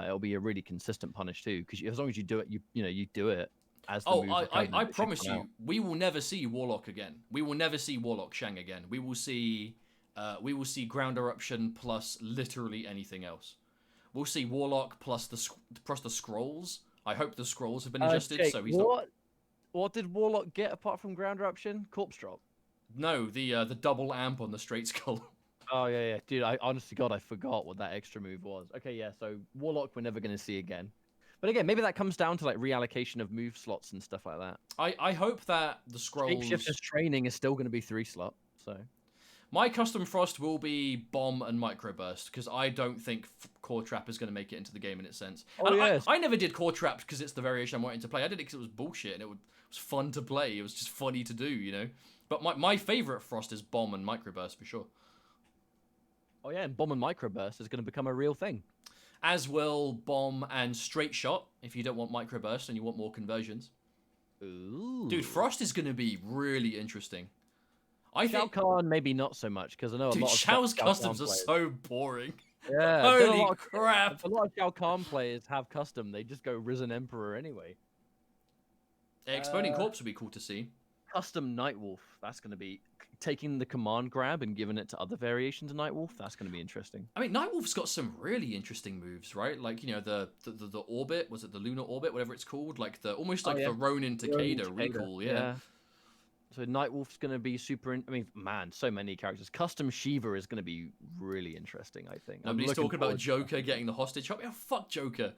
it'll be a really consistent punish too, because as long as you do it, you do it as the moves are coming, I promise you, we will never see Warlock again. We will never see Warlock Shang again. We will see Ground Eruption plus literally anything else. We'll see Warlock plus the scrolls. I hope the scrolls have been adjusted, Jake, so he's not... What did Warlock get apart from Ground Eruption? Corpse Drop? No, the double amp on the straight skull. Oh, yeah. Dude, honestly, God, I forgot what that extra move was. Okay, yeah, so Warlock we're never going to see again. But again, maybe that comes down to, like, reallocation of move slots and stuff like that. I hope that the scrolls... Shapeshifter's training is still going to be 3 slot, so... My custom Frost will be Bomb and Microburst, because I don't think Core Trap is going to make it into the game in its sense. Oh, yes. I never did Core Trap because it's the variation I'm wanting to play. I did it because it was bullshit and it was fun to play. It was just funny to do, you know? But my favourite Frost is Bomb and Microburst, for sure. Oh, yeah, and Bomb and Microburst is going to become a real thing. As will Bomb and Straight Shot, if you don't want Microburst and you want more conversions. Ooh. Dude, Frost is going to be really interesting. Shao Kahn, maybe not so much, because I know a lot of Shao's customs are so boring. Yeah, holy crap! A lot of Shao Kahn players have custom. They just go Risen Emperor anyway. Exploding Corpse would be cool to see. Custom Nightwolf. That's going to be taking the command grab and giving it to other variations of Nightwolf. That's going to be interesting. I mean, Nightwolf's got some really interesting moves, right? Like, you know, the orbit, was it the lunar orbit, whatever it's called? Like the the Ronin Takeda recall, yeah. So Nightwolf's going to be super... I mean, man, so many characters. Custom Shiva is going to be really interesting, I think. Nobody's talking about Joker getting the hostage. Oh, fuck Joker.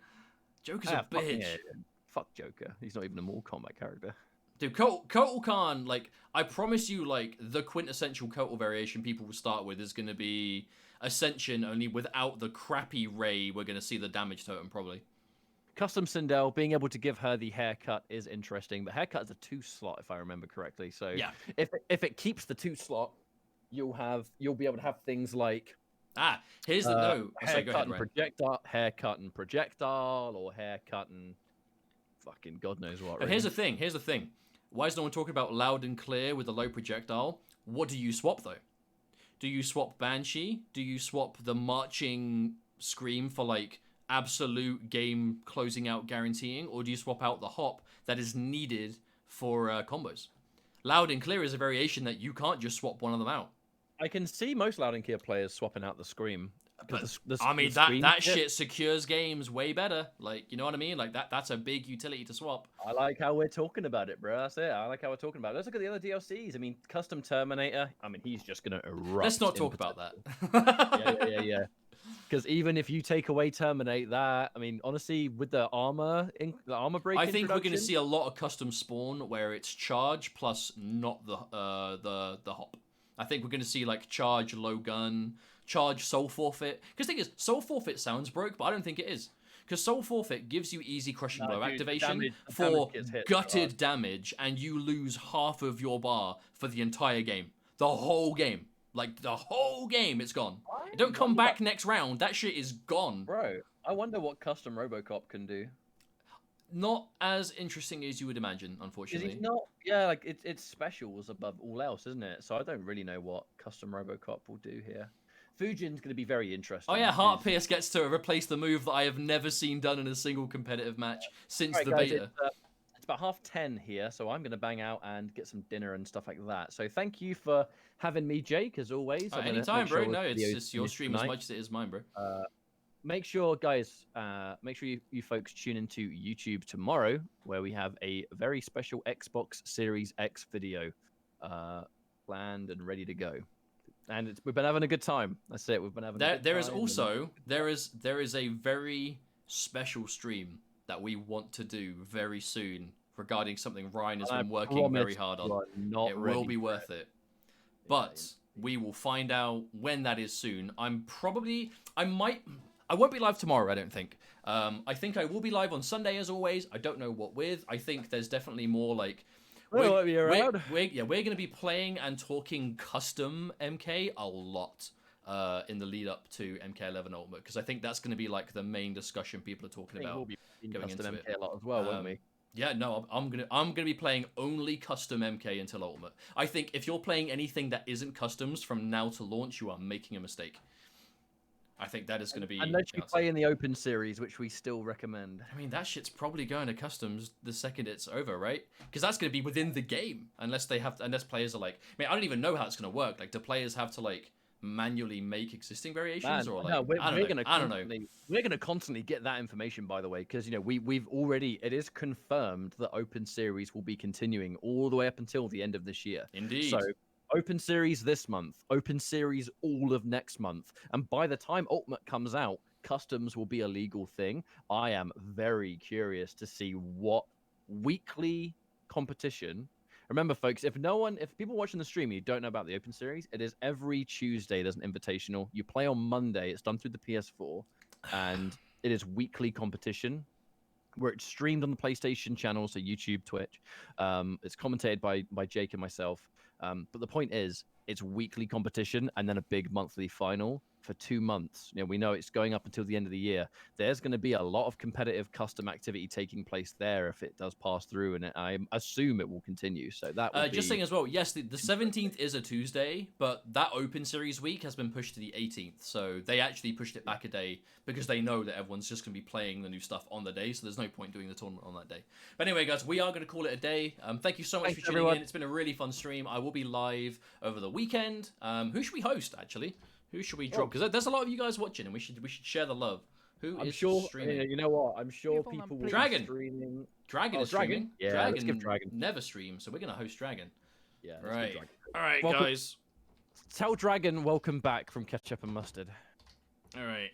Joker's a bitch. Fuck Joker. He's not even a Mortal Kombat character. Dude, Kotal Khan, like, I promise you, like, the quintessential Kotal variation people will start with is going to be Ascension, only without the crappy Ray, we're going to see the damage totem, probably. Custom Sindel, being able to give her the haircut is interesting, but haircut is a 2 slot, if I remember correctly. So yeah. if it keeps the 2 slot, you'll be able to have things like here's the no haircut and projectile, or haircut and fucking God knows what. Here's the thing. Why is no one talking about loud and clear with the low projectile? What do you swap though? Do you swap Banshee? Do you swap the marching scream for like absolute game closing out guaranteeing, or do you swap out the hop that is needed for combos? Loud and clear is a variation that you can't just swap one of them out. I can see most loud and clear players swapping out the scream. But, I mean, that shit secures games way better. Like, you know what I mean? Like, that's a big utility to swap. I like how we're talking about it, bro. That's it. I like how we're talking about it. Let's look at the other DLCs. I mean, Custom Terminator. I mean, he's just going to erupt. Let's not talk about that. Yeah. Because even if you take away Terminate, that, I mean, honestly, with the armor break, I think we're going to see a lot of custom spawn where it's charge plus not the hop. I think we're going to see like charge low gun, charge soul forfeit. Because the thing is, soul forfeit sounds broke, but I don't think it is. Because soul forfeit gives you easy crushing blow activation for gutted damage, and you lose half of your bar for the entire game. The whole game. Like, the whole game, it's gone. It don't come back next round. That shit is gone. Bro, I wonder what custom Robocop can do. Not as interesting as you would imagine, unfortunately. It's not, yeah, like it's specials above all else, isn't it? So I don't really know what custom Robocop will do here. Fujin's going to be very interesting. Oh yeah, Heart Pierce gets to replace the move that I have never seen done in a single competitive match since the beta. It's about 10:30 here, so I'm going to bang out and get some dinner and stuff like that. So thank you for having me, Jake, as always. Anytime, bro. No, it's your stream as much as it is mine, bro. Make sure, guys, make sure you folks tune into YouTube tomorrow, where we have a very special Xbox Series X video planned and ready to go. And we've been having a good time. That's it. We've been having. There is also there is a very special stream that we want to do very soon regarding something Ryan has been working very hard on. It will be worth it, but we will find out when that is soon. I won't be live tomorrow, I don't think. I think I will be live on Sunday as always. I don't know what with. I think there's definitely more like. We're going to be playing and talking custom MK a lot in the lead up to MK11 Ultimate, because I think that's going to be like the main discussion people are talking about. We'll be going into MK a lot as well, won't we? Yeah, no, I'm gonna be playing only custom MK until Ultimate. I think if you're playing anything that isn't customs from now to launch, you are making a mistake. I think that is going to be... Unless you play in the open series, which we still recommend. I mean, that shit's probably going to customs the second it's over, right? Because that's going to be within the game, unless players are like... I mean, I don't even know how it's going to work. Like, do players have to, like, manually make existing variations? Or, like, no, I don't know. We're going to constantly get that information, by the way, because, you know, we've already... It is confirmed that open series will be continuing all the way up until the end of this year. Indeed. So... Open Series this month, Open Series all of next month, and by the time Ultimate comes out, customs will be a legal thing. I am very curious to see what weekly competition. Remember, folks, if people watching the stream, you don't know about the Open Series, it is every Tuesday. There's an invitational. You play on Monday. It's done through the PS4, and it is weekly competition. Where it's streamed on the PlayStation channel, so YouTube, Twitch. It's commentated by Jake and myself. But the point is, it's weekly competition and then a big monthly final for 2 months. You know, we know it's going up until the end of the year. There's going to be a lot of competitive custom activity taking place there if it does pass through, and I assume it will continue. So that will just saying as well, yes, the 17th is a Tuesday, but that Open Series week has been pushed to the 18th. So they actually pushed it back a day because they know that everyone's just going to be playing the new stuff on the day, so there's no point doing the tournament on that day. But anyway, guys, we are going to call it a day. Thank you so much for tuning in. It's been a really fun stream. I will be live over the weekend. Who should we host, actually? Who should we drop? Because there's a lot of you guys watching, and we should share the love. Who is streaming? You know what? I'm sure people will Dragon. be streaming. Dragon is streaming. Yeah, Dragon, let's give Dragon. Never streams, so we're going to host Dragon. Yeah, right. All right, guys. Tell Dragon welcome back from Ketchup and Mustard. All right.